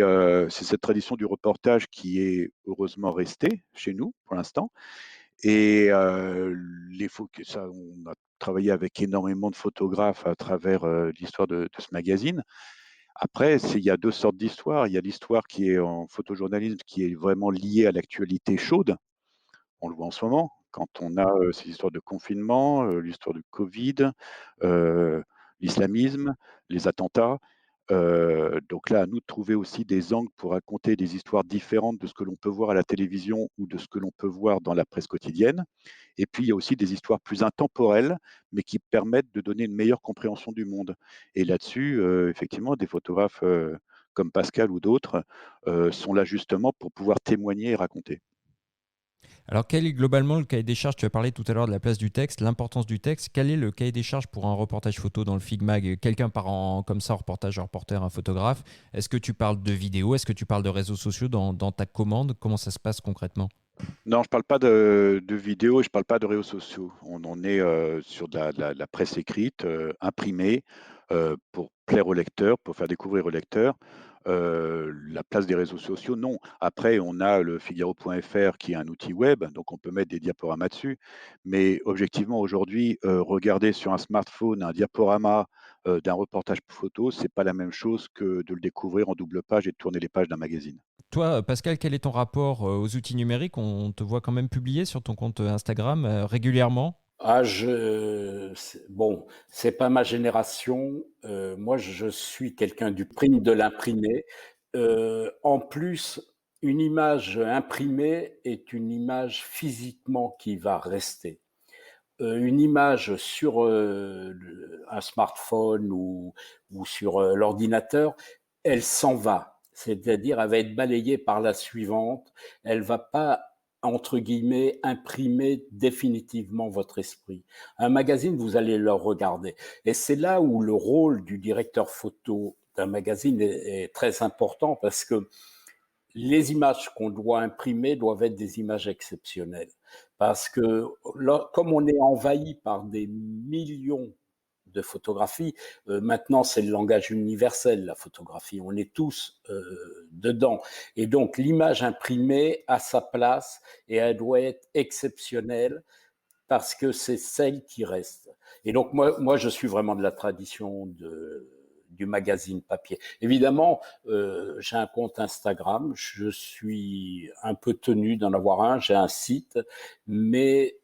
c'est cette tradition du reportage qui est heureusement restée chez nous pour l'instant. Et on a travaillé avec énormément de photographes à travers l'histoire de ce magazine. Après, il y a deux sortes d'histoires. Il y a l'histoire qui est en photojournalisme, qui est vraiment liée à l'actualité chaude. On le voit en ce moment, quand on a ces histoires de confinement, l'histoire du Covid, euh, l'islamisme, les attentats. Donc là, à nous de trouver aussi des angles pour raconter des histoires différentes de ce que l'on peut voir à la télévision ou de ce que l'on peut voir dans la presse quotidienne. Et puis, il y a aussi des histoires plus intemporelles, mais qui permettent de donner une meilleure compréhension du monde. Et là-dessus, effectivement, des photographes comme Pascal ou d'autres sont là justement pour pouvoir témoigner et raconter. Alors, quel est globalement le cahier des charges? Tu as parlé tout à l'heure de la place du texte, l'importance du texte. Quel est le cahier des charges pour un reportage photo dans le Figmag? Quelqu'un part comme ça, en reportage, un reporter, un photographe. Est-ce que tu parles de vidéo? Est-ce que tu parles de réseaux sociaux dans ta commande? Comment ça se passe concrètement? Non, je ne parle pas de vidéo, je ne parle pas de réseaux sociaux. On en est sur de la presse écrite, imprimée, pour plaire au lecteur, pour faire découvrir au lecteur. La place des réseaux sociaux, non. Après, on a le Figaro.fr qui est un outil web, donc on peut mettre des diaporamas dessus. Mais objectivement, aujourd'hui, regarder sur un smartphone un diaporama d'un reportage photo, c'est pas la même chose que de le découvrir en double page et de tourner les pages d'un magazine. Toi, Pascal, quel est ton rapport aux outils numériques? On te voit quand même publier sur ton compte Instagram régulièrement. Bon, c'est pas ma génération. Moi, je suis quelqu'un du prime de l'imprimé. En plus, une image imprimée est une image physiquement qui va rester. Une image sur un smartphone ou sur l'ordinateur, elle s'en va. C'est-à-dire, elle va être balayée par la suivante. Elle va pas, entre guillemets, imprimer définitivement votre esprit. Un magazine, vous allez le regarder. Et c'est là où le rôle du directeur photo d'un magazine est très important, parce que les images qu'on doit imprimer doivent être des images exceptionnelles. Parce que là, comme on est envahi par des millions de photographies, maintenant c'est le langage universel, la photographie, on est tous dedans. Et donc l'image imprimée a sa place et elle doit être exceptionnelle parce que c'est celle qui reste. Et donc moi je suis vraiment de la tradition du magazine papier. Évidemment, j'ai un compte Instagram, je suis un peu tenu d'en avoir un, j'ai un site, mais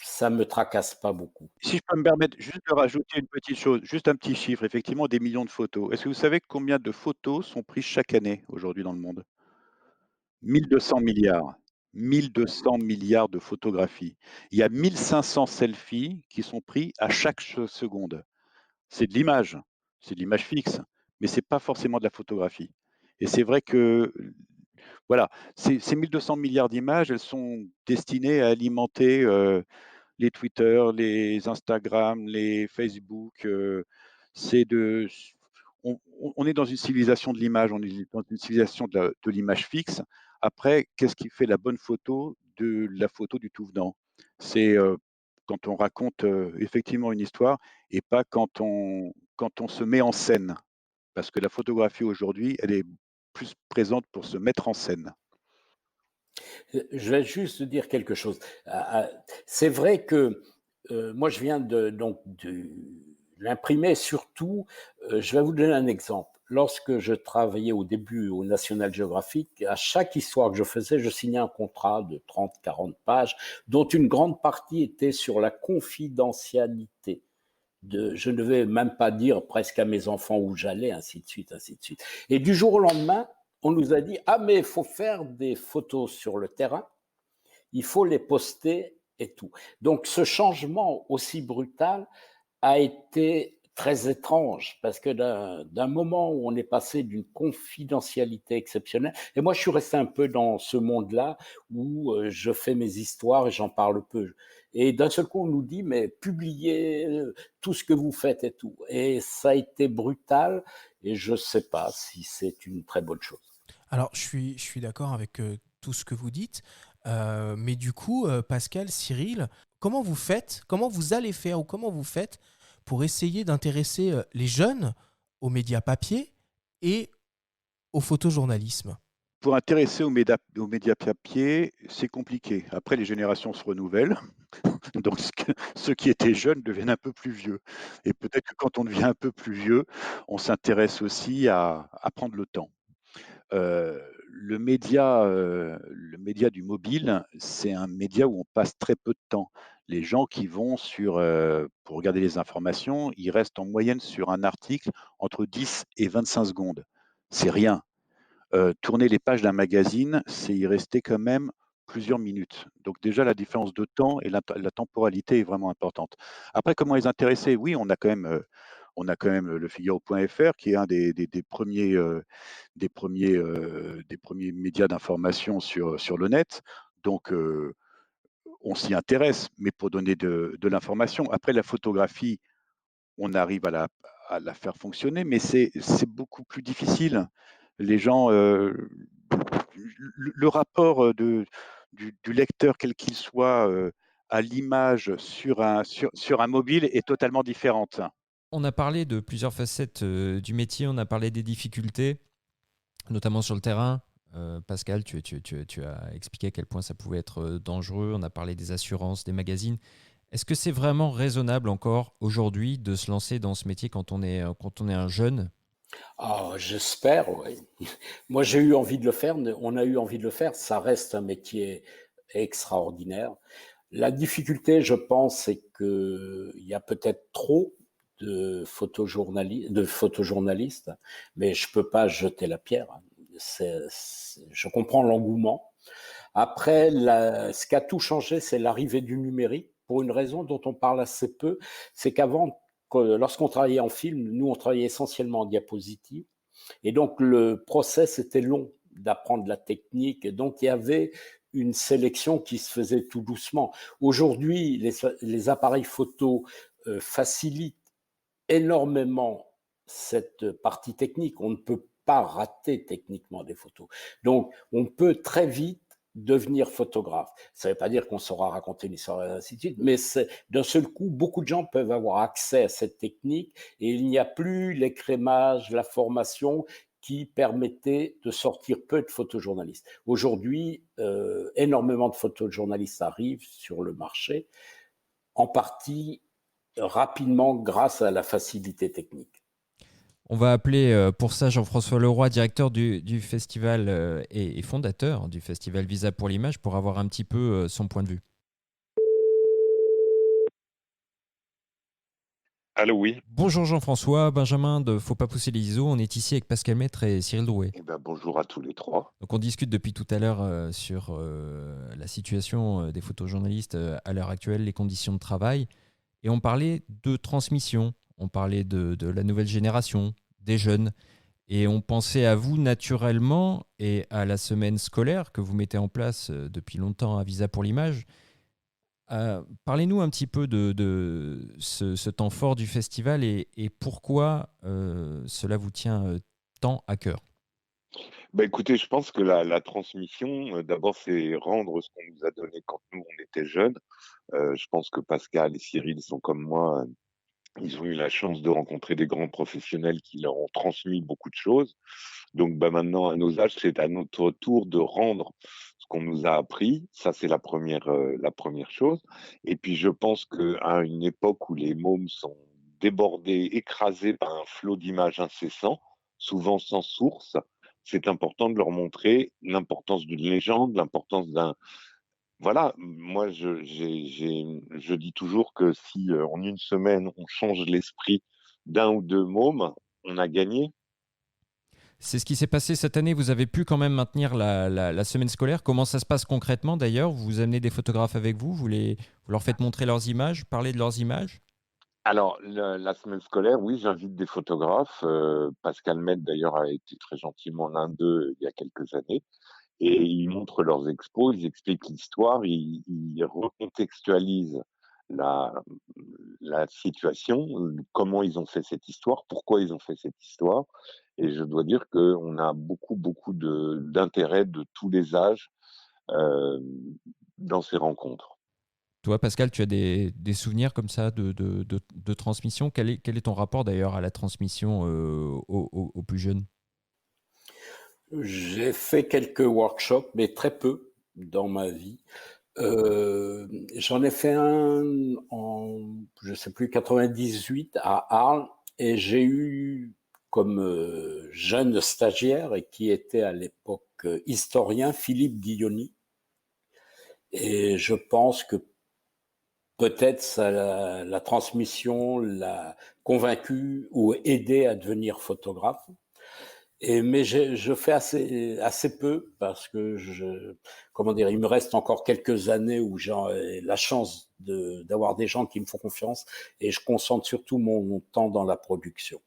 ça me tracasse pas beaucoup. Si je peux me permettre juste de rajouter une petite chose, juste un petit chiffre, effectivement, des millions de photos. Est-ce que vous savez combien de photos sont prises chaque année aujourd'hui dans le monde? 1200 milliards. 1200 milliards de photographies. Il y a 1500 selfies qui sont pris à chaque seconde. C'est de l'image fixe, mais c'est pas forcément de la photographie. Et c'est vrai que, voilà, ces 1200 milliards d'images, elles sont destinées à alimenter les Twitter, les Instagram, les Facebook. C'est de, on est dans une civilisation de l'image, on est dans une civilisation de l'image fixe. Après, qu'est-ce qui fait la bonne photo de la photo du tout venant? C'est quand on raconte effectivement une histoire et pas quand on se met en scène. Parce que la photographie aujourd'hui, elle est plus présente pour se mettre en scène. Je vais juste dire quelque chose. C'est vrai que moi, je viens de l'imprimer. Surtout, je vais vous donner un exemple. Lorsque je travaillais au début au National Geographic, à chaque histoire que je faisais, je signais un contrat de 30-40 pages, dont une grande partie était sur la confidentialité. Je ne devais même pas dire presque à mes enfants où j'allais, ainsi de suite, ainsi de suite. Et du jour au lendemain, on nous a dit « Ah, mais il faut faire des photos sur le terrain, il faut les poster et tout ». Donc, ce changement aussi brutal a été très étrange parce que d'un moment où on est passé d'une confidentialité exceptionnelle, et moi je suis resté un peu dans ce monde-là où je fais mes histoires et j'en parle peu. Et d'un seul coup on nous dit mais publiez tout ce que vous faites et tout. Et ça a été brutal et je ne sais pas si c'est une très bonne chose. Alors, je suis d'accord avec tout ce que vous dites, mais du coup, Pascal, Cyril, comment vous allez faire ou comment vous faites pour essayer d'intéresser les jeunes aux médias papier et au photojournalisme? Pour intéresser aux médias papier, c'est compliqué. Après, les générations se renouvellent, donc ceux qui étaient jeunes deviennent un peu plus vieux. Et peut-être que quand on devient un peu plus vieux, on s'intéresse aussi à prendre le temps. Le média du mobile, c'est un média où on passe très peu de temps. Les gens qui vont pour regarder les informations, ils restent en moyenne sur un article entre 10 et 25 secondes. C'est rien. Tourner les pages d'un magazine, c'est y rester quand même plusieurs minutes. Donc déjà, la différence de temps et la temporalité est vraiment importante. Après, comment les intéresser? Oui, on a quand même le Figaro.fr qui est un des premiers médias d'information sur le net. Donc, on s'y intéresse, mais pour donner de l'information. Après, la photographie, on arrive à la faire fonctionner, mais c'est beaucoup plus difficile. Les gens, le rapport du lecteur, quel qu'il soit, à l'image sur un mobile est totalement différente. On a parlé de plusieurs facettes du métier, on a parlé des difficultés, notamment sur le terrain. Pascal, tu as expliqué à quel point ça pouvait être dangereux. On a parlé des assurances, des magazines. Est-ce que c'est vraiment raisonnable encore aujourd'hui de se lancer dans ce métier quand on est un jeune? Ah, j'espère, oui. Moi, j'ai eu envie de le faire, on a eu envie de le faire, ça reste un métier extraordinaire. La difficulté, je pense, c'est qu'il y a peut-être trop de photojournalistes, mais je ne peux pas jeter la pierre. Je comprends l'engouement. Après, ce qui a tout changé, c'est l'arrivée du numérique, pour une raison dont on parle assez peu, c'est qu'avant, lorsqu'on travaillait en film, nous, on travaillait essentiellement en diapositive, et donc le process était long d'apprendre la technique, et donc il y avait une sélection qui se faisait tout doucement. Aujourd'hui, les appareils photo facilitent énormément cette partie technique. On ne peut pas rater techniquement des photos. Donc, on peut très vite devenir photographe. Ça ne veut pas dire qu'on saura raconter une histoire, et ainsi de suite, mais d'un seul coup, beaucoup de gens peuvent avoir accès à cette technique et il n'y a plus l'écrémage, la formation qui permettait de sortir peu de photojournalistes. Aujourd'hui, énormément de photojournalistes arrivent sur le marché, en partie rapidement grâce à la facilité technique. On va appeler pour ça Jean-François Leroy, directeur du festival et fondateur du festival Visa pour l'image, pour avoir un petit peu son point de vue. Allô, oui. Bonjour Jean-François, Benjamin de Faut pas pousser les ISO. On est ici avec Pascal Maître et Cyril Drouet. Eh ben, bonjour à tous les trois. Donc on discute depuis tout à l'heure sur la situation des photojournalistes à l'heure actuelle, les conditions de travail. Et on parlait de transmission, on parlait de la nouvelle génération, des jeunes. Et on pensait à vous naturellement et à la semaine scolaire que vous mettez en place depuis longtemps à Visa pour l'image. Parlez-nous un petit peu de ce temps fort du festival et pourquoi cela vous tient tant à cœur. Bah, écoutez, je pense que la transmission, d'abord, c'est rendre ce qu'on nous a donné quand nous, on était jeunes. Je pense que Pascal et Cyril sont comme moi, ils ont eu la chance de rencontrer des grands professionnels qui leur ont transmis beaucoup de choses. Donc, bah, maintenant, à nos âges, c'est à notre tour de rendre ce qu'on nous a appris. Ça, c'est la première chose. Et puis, je pense qu'à une époque où les mômes sont débordés, écrasés par un flot d'images incessant, souvent sans source, c'est important de leur montrer l'importance d'une légende, l'importance d'un... Voilà, moi, je dis toujours que si en une semaine, on change l'esprit d'un ou deux mômes, on a gagné. C'est ce qui s'est passé cette année. Vous avez pu quand même maintenir la semaine scolaire. Comment ça se passe concrètement d'ailleurs? Vous amenez des photographes avec vous, vous leur faites montrer leurs images, parler de leurs images? Alors, la semaine scolaire, oui, j'invite des photographes. Pascal Med, d'ailleurs, a été très gentiment l'un d'eux il y a quelques années. Et ils montrent leurs expos, ils expliquent l'histoire, ils recontextualisent la, la situation, comment ils ont fait cette histoire, pourquoi ils ont fait cette histoire. Et je dois dire qu'on a beaucoup, beaucoup d'intérêt de tous les âges euh, dans ces rencontres. Toi, Pascal, tu as des souvenirs comme ça de transmission. Quel est ton rapport d'ailleurs à la transmission aux plus jeunes? J'ai fait quelques workshops, mais très peu dans ma vie. J'en ai fait un en, je sais plus, 98 à Arles, et j'ai eu comme jeune stagiaire, et qui était à l'époque historien, Philippe Guilloni. Et je pense que peut-être ça, la transmission l'a convaincu ou aidé à devenir photographe. Mais je fais assez peu, parce que comment dire, il me reste encore quelques années où j'ai la chance d'avoir des gens qui me font confiance, et je concentre surtout mon temps dans la production.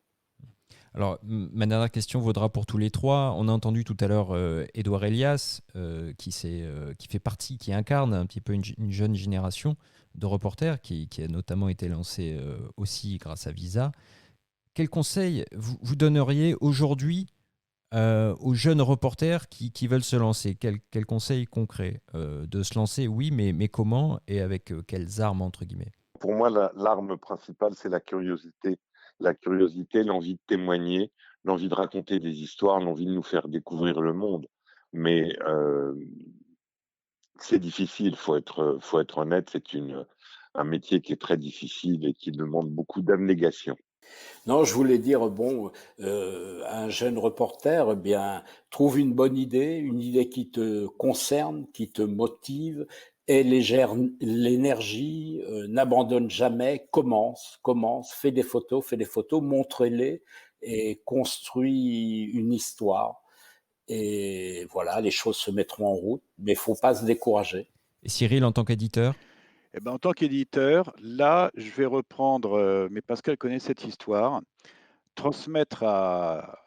Alors, ma dernière question vaudra pour tous les trois. On a entendu tout à l'heure Édouard Elias, qui fait partie, qui incarne un petit peu une jeune génération de reporters, qui a notamment été lancée aussi grâce à Visa. Quel conseil vous donneriez aujourd'hui aux jeunes reporters qui veulent se lancer? Quel conseil concret de se lancer, oui, mais comment et avec quelles armes, entre guillemets? Pour moi, l'arme principale, c'est la curiosité. La curiosité, l'envie de témoigner, l'envie de raconter des histoires, l'envie de nous faire découvrir le monde. Mais c'est difficile, faut être honnête, un métier qui est très difficile et qui demande beaucoup d'abnégation. Non, je voulais dire, bon, un jeune reporter, eh bien, trouve une idée qui te concerne, qui te motive, et l'énergie, n'abandonne jamais, fais des photos, montre-les, et construis une histoire. Et voilà, les choses se mettront en route, mais il faut pas se décourager. Et Cyril, en tant qu'éditeur? Eh ben, en tant qu'éditeur, là, je vais reprendre, mais Pascal connaît cette histoire. Transmettre à,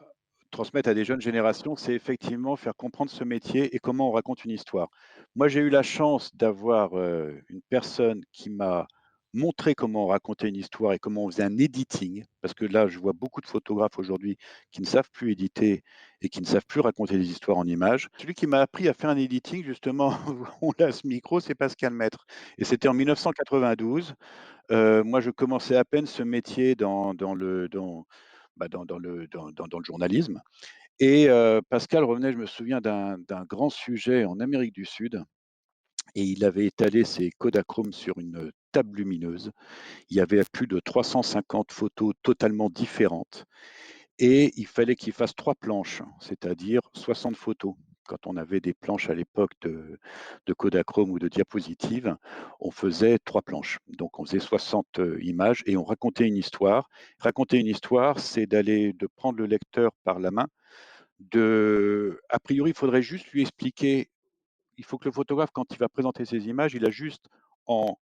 transmettre à des jeunes générations, c'est effectivement faire comprendre ce métier et comment on raconte une histoire. Moi, j'ai eu la chance d'avoir une personne qui m'a montré comment on racontait une histoire et comment on faisait un editing, parce que là, je vois beaucoup de photographes aujourd'hui qui ne savent plus éditer et qui ne savent plus raconter des histoires en images. Celui qui m'a appris à faire un editing, justement, on a ce micro, c'est Pascal Maître. Et c'était en 1992. Moi, je commençais à peine ce métier dans le journalisme. Et Pascal revenait, je me souviens, d'un grand sujet en Amérique du Sud, et il avait étalé ses Kodachromes sur une table lumineuse. Il y avait plus de 350 photos totalement différentes, et il fallait qu'il fasse 3 planches, c'est-à-dire 60 photos. Quand on avait des planches à l'époque de Kodachrome ou de diapositives, on faisait 3 planches. Donc on faisait 60 images et on racontait une histoire. Raconter une histoire, c'est de prendre le lecteur par la main, a priori, il faudrait juste lui expliquer. Il faut que le photographe, quand il va présenter ses images, il a juste en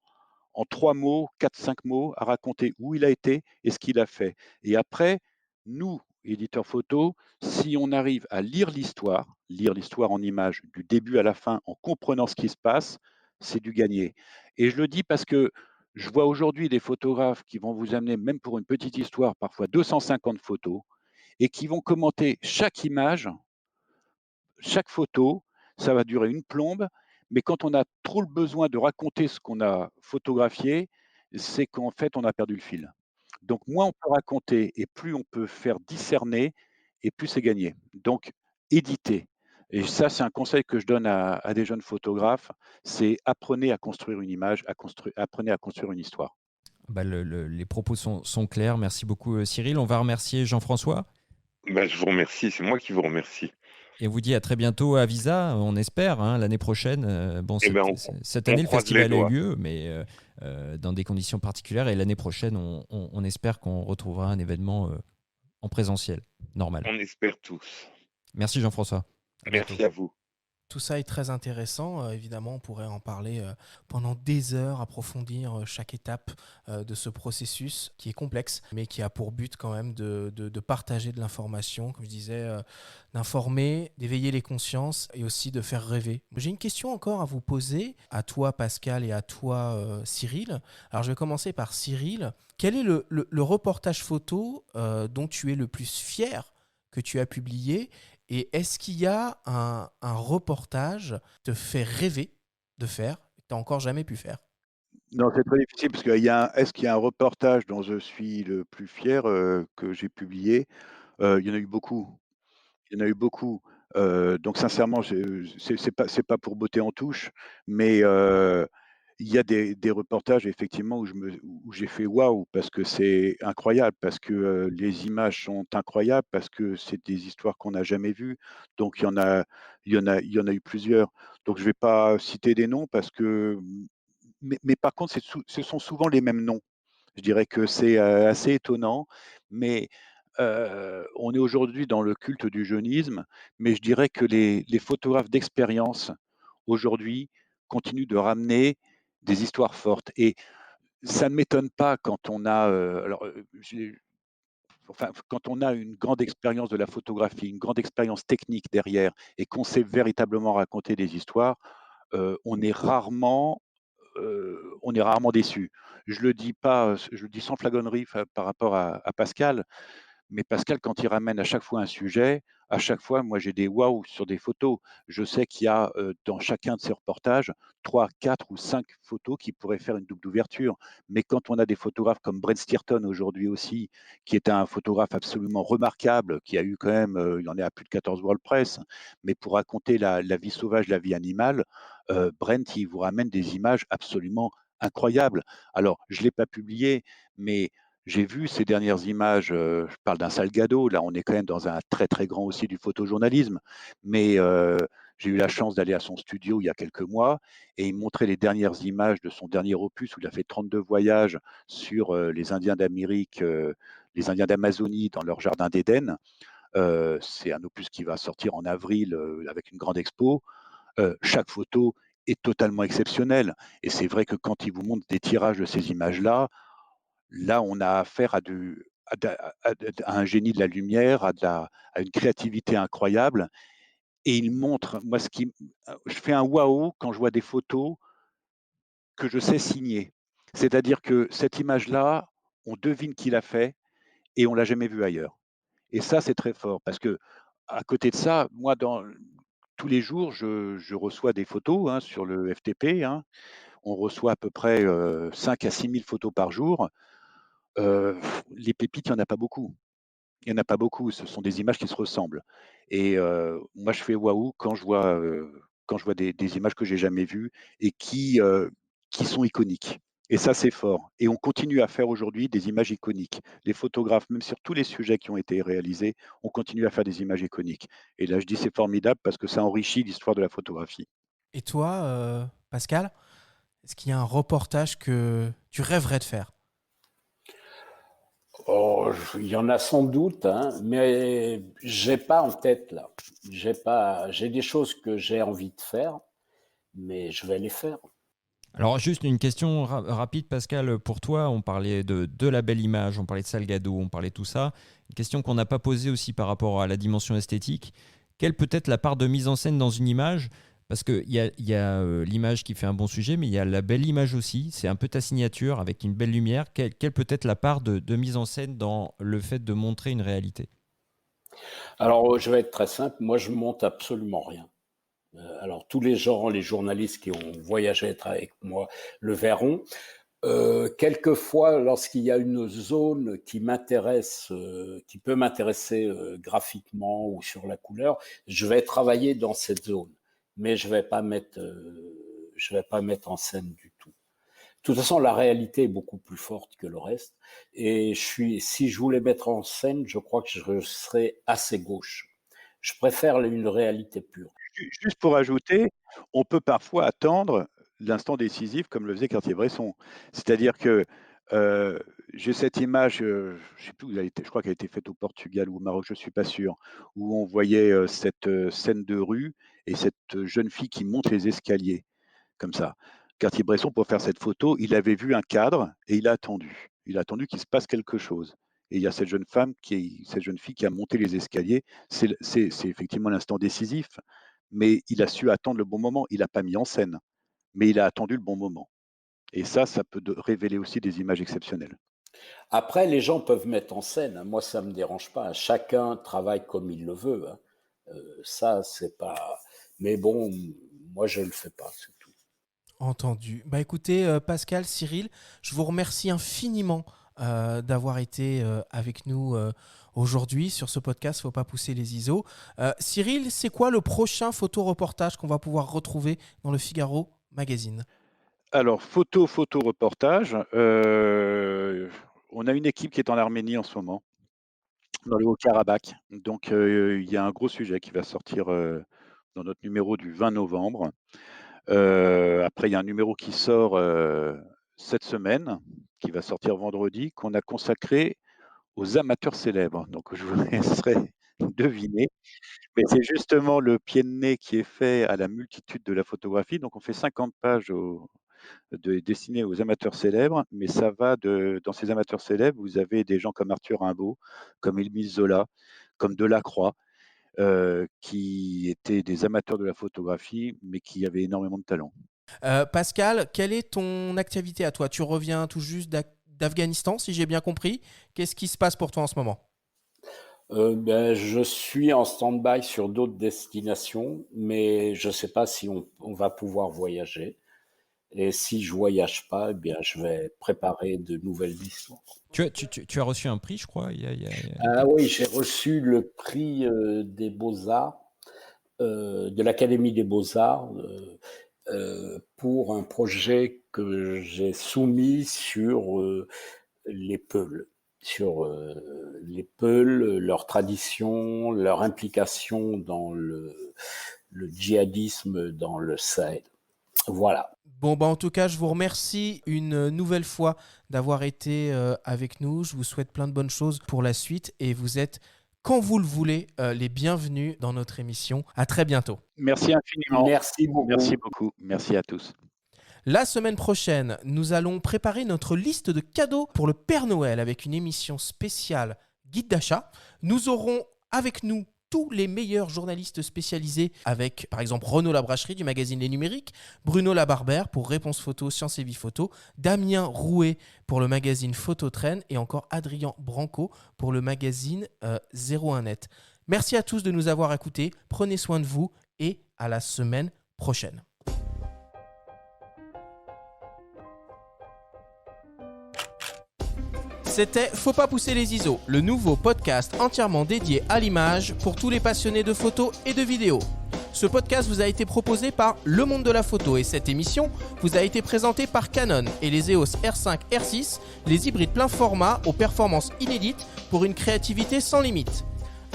en 3 mots, 4-5 mots à raconter où il a été et ce qu'il a fait. Et après, nous, éditeurs photo, si on arrive à lire l'histoire en images du début à la fin en comprenant ce qui se passe, c'est du gagné. Et je le dis parce que je vois aujourd'hui des photographes qui vont vous amener, même pour une petite histoire, parfois 250 photos, et qui vont commenter chaque photo, ça va durer une plombe, mais quand on a trop le besoin de raconter ce qu'on a photographié, c'est qu'en fait, on a perdu le fil. Donc moins on peut raconter et plus on peut faire discerner et plus c'est gagné. Donc éditer. Et ça, c'est un conseil que je donne à des jeunes photographes, c'est apprenez à construire une image, apprenez à construire une histoire. Bah, les propos sont clairs. Merci beaucoup, Cyril. On va remercier Jean-François Bah, je vous remercie, c'est moi qui vous remercie. et on vous dit à très bientôt à Visa, on espère, hein, l'année prochaine. Bon, Eh ben, cette on année, le croise les festival a eu doigts. lieu, mais dans des conditions particulières. Et l'année prochaine, on espère qu'on retrouvera un événement en présentiel, normal. On espère tous. Merci Jean-François. À bientôt. Merci à vous. Tout ça est très intéressant. Évidemment, on pourrait en parler pendant des heures, approfondir chaque étape de ce processus qui est complexe, mais qui a pour but quand même de partager de l'information, comme je disais, d'informer, d'éveiller les consciences et aussi de faire rêver. J'ai une question encore à vous poser, à toi Pascal et à toi Cyril. Alors je vais commencer par Cyril. Quel est le reportage photo dont tu es le plus fier que tu as publié? Et est-ce qu'il y a un reportage qui te fait rêver de faire, que tu n'as encore jamais pu faire? Non, c'est très difficile parce est-ce qu'il y a un reportage dont je suis le plus fier, que j'ai publié? Il y en a eu beaucoup. Il y en a eu beaucoup. Donc sincèrement, c'est pas pour botter en touche, mais il y a des reportages effectivement où j'ai fait waouh parce que c'est incroyable, parce que, les images sont incroyables, parce que c'est des histoires qu'on n'a jamais vues. Donc il y en a eu plusieurs. Donc je vais pas citer des noms parce que mais par contre, ce sont souvent les mêmes noms. Je dirais que c'est, assez étonnant, mais on est aujourd'hui dans le culte du jeunisme, mais je dirais que les photographes d'expérience, aujourd'hui, continuent de ramener des histoires fortes et ça ne m'étonne pas quand on a, quand on a une grande expérience de la photographie, une grande expérience technique derrière et qu'on sait véritablement raconter des histoires, on est rarement déçu. Je le dis pas, je le dis sans flagonnerie par rapport à Pascal, mais Pascal, quand il ramène à chaque fois un sujet, à chaque fois, moi, j'ai des waouh sur des photos. Je sais qu'il y a, dans chacun de ces reportages, 3, 4 ou 5 photos qui pourraient faire une double d'ouverture. Mais quand on a des photographes comme Brent Stearton aujourd'hui aussi, qui est un photographe absolument remarquable, qui a eu quand même, il en est à plus de 14 World Press, mais pour raconter la vie sauvage, la vie animale, Brent, il vous ramène des images absolument incroyables. Alors, je ne l'ai pas publié, mais j'ai vu ces dernières images, je parle d'un Salgado, là on est quand même dans un très très grand aussi du photojournalisme, mais j'ai eu la chance d'aller à son studio il y a quelques mois et il me montrait les dernières images de son dernier opus où il a fait 32 voyages sur les Indiens d'Amérique, les Indiens d'Amazonie dans leur jardin d'Éden. C'est un opus qui va sortir en avril avec une grande expo. Chaque photo est totalement exceptionnelle et c'est vrai que quand il vous montre des tirages de ces images-là, là, on a affaire à un génie de la lumière, à une créativité incroyable et il montre, moi je fais un waouh quand je vois des photos que je sais signer. C'est-à-dire que cette image-là, on devine qui l'a fait et on l'a jamais vue ailleurs et ça, c'est très fort parce que à côté de ça, moi tous les jours, je reçois des photos, hein, sur le FTP, hein. On reçoit à peu près, 5 à 6 000 photos par jour. Heu, les pépites, il y en a pas beaucoup. Il y en a pas beaucoup, ce sont des images qui se ressemblent et moi je fais waouh quand je vois des images que j'ai jamais vues et qui sont iconiques. Et ça, c'est fort. Et on continue à faire aujourd'hui des images iconiques. Les photographes, même sur tous les sujets qui ont été réalisés, on continue à faire des images iconiques. Et là, je dis c'est formidable parce que ça enrichit l'histoire de la photographie. Et toi, Pascal, est-ce qu'il y a un reportage que tu rêverais de faire? Oh, il y en a sans doute, hein, mais j'ai pas en tête là. J'ai des choses que j'ai envie de faire, mais je vais les faire. Alors juste une question rapide, Pascal, pour toi. On parlait de la belle image, on parlait de Salgado, on parlait de tout ça. Une question qu'on n'a pas posée aussi par rapport à la dimension esthétique. Quelle peut être la part de mise en scène dans une image? Parce qu'il y a l'image qui fait un bon sujet, mais il y a la belle image aussi. C'est un peu ta signature avec une belle lumière. Quelle peut être la part de mise en scène dans le fait de montrer une réalité? Alors, je vais être très simple. Moi, je monte absolument rien. Alors, tous les gens, les journalistes qui ont voyagé avec moi le verront. Quelquefois, lorsqu'il y a une zone qui m'intéresse, qui peut m'intéresser graphiquement ou sur la couleur, je vais travailler dans cette zone, mais je vais pas mettre en scène du tout. De toute façon, la réalité est beaucoup plus forte que le reste. Et si je voulais mettre en scène, je crois que je serais assez gauche. Je préfère une réalité pure. Juste pour ajouter, on peut parfois attendre l'instant décisif comme le faisait Cartier-Bresson. C'est-à-dire que j'ai cette image, je ne sais plus où elle a été, je crois qu'elle a été faite au Portugal ou au Maroc, je ne suis pas sûr, où on voyait cette scène de rue et cette jeune fille qui monte les escaliers, comme ça. Cartier-Bresson, pour faire cette photo, il avait vu un cadre et il a attendu. Il a attendu qu'il se passe quelque chose. Et il y a cette jeune fille qui a monté les escaliers. C'est effectivement l'instant décisif, mais il a su attendre le bon moment. Il n'a pas mis en scène, mais il a attendu le bon moment. Et ça peut révéler aussi des images exceptionnelles. Après, les gens peuvent mettre en scène. Moi, ça me dérange pas. Chacun travaille comme il le veut. Ça, c'est pas. Mais bon, moi, je le fais pas, c'est tout. Entendu. Bah écoutez, Pascal, Cyril, je vous remercie infiniment d'avoir été avec nous aujourd'hui sur ce podcast. Faut pas pousser les ISO. Cyril, c'est quoi le prochain photo-reportage qu'on va pouvoir retrouver dans le Figaro Magazine? Alors, photo-reportage. On a une équipe qui est en Arménie en ce moment, dans le Haut-Karabakh. Donc, il y a un gros sujet qui va sortir dans notre numéro du 20 novembre. Après, il y a un numéro qui sort cette semaine, qui va sortir vendredi, qu'on a consacré aux amateurs célèbres. Donc, je vous laisserai deviner. Mais c'est justement le pied de nez qui est fait à la multitude de la photographie. Donc, on fait 50 pages destinées aux amateurs célèbres, mais ça va dans ces amateurs célèbres, vous avez des gens comme Arthur Rimbaud, comme Émile Zola, comme Delacroix, qui étaient des amateurs de la photographie, mais qui avaient énormément de talent. Pascal, quelle est ton activité à toi? Tu reviens tout juste d'Afghanistan, si j'ai bien compris. Qu'est-ce qui se passe pour toi en ce moment? Je suis en stand-by sur d'autres destinations, mais je ne sais pas si on va pouvoir voyager. Et si je voyage pas, je vais préparer de nouvelles histoires. Tu as reçu un prix, je crois. Oui, j'ai reçu le prix des Beaux-Arts, de l'Académie des Beaux-Arts, pour un projet que j'ai soumis sur les Peuls. Sur les Peuls, leur tradition, leur implication dans le djihadisme dans le Sahel. Voilà. Bon, en tout cas, je vous remercie une nouvelle fois d'avoir été avec nous. Je vous souhaite plein de bonnes choses pour la suite et vous êtes, quand vous le voulez, les bienvenus dans notre émission. À très bientôt. Merci infiniment. Merci beaucoup. Merci beaucoup. Merci à tous. La semaine prochaine, nous allons préparer notre liste de cadeaux pour le Père Noël avec une émission spéciale guide d'achat. Nous aurons avec nous tous les meilleurs journalistes spécialisés avec, par exemple, Renaud Labracherie du magazine Les Numériques, Bruno Labarbère pour Réponse Photo, Science et Vie Photo, Damien Rouet pour le magazine Phototrain et encore Adrien Branco pour le magazine 01net. Merci à tous de nous avoir écoutés. Prenez soin de vous et à la semaine prochaine. C'était Faut pas pousser les ISO, le nouveau podcast entièrement dédié à l'image pour tous les passionnés de photos et de vidéos. Ce podcast vous a été proposé par Le Monde de la Photo et cette émission vous a été présentée par Canon et les EOS R5, R6, les hybrides plein format aux performances inédites pour une créativité sans limite.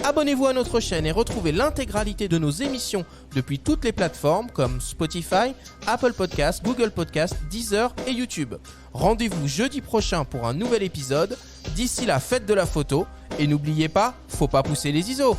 Abonnez-vous à notre chaîne et retrouvez l'intégralité de nos émissions depuis toutes les plateformes comme Spotify, Apple Podcasts, Google Podcasts, Deezer et YouTube. Rendez-vous jeudi prochain pour un nouvel épisode. D'ici là, faites de la photo et n'oubliez pas, faut pas pousser les ISO.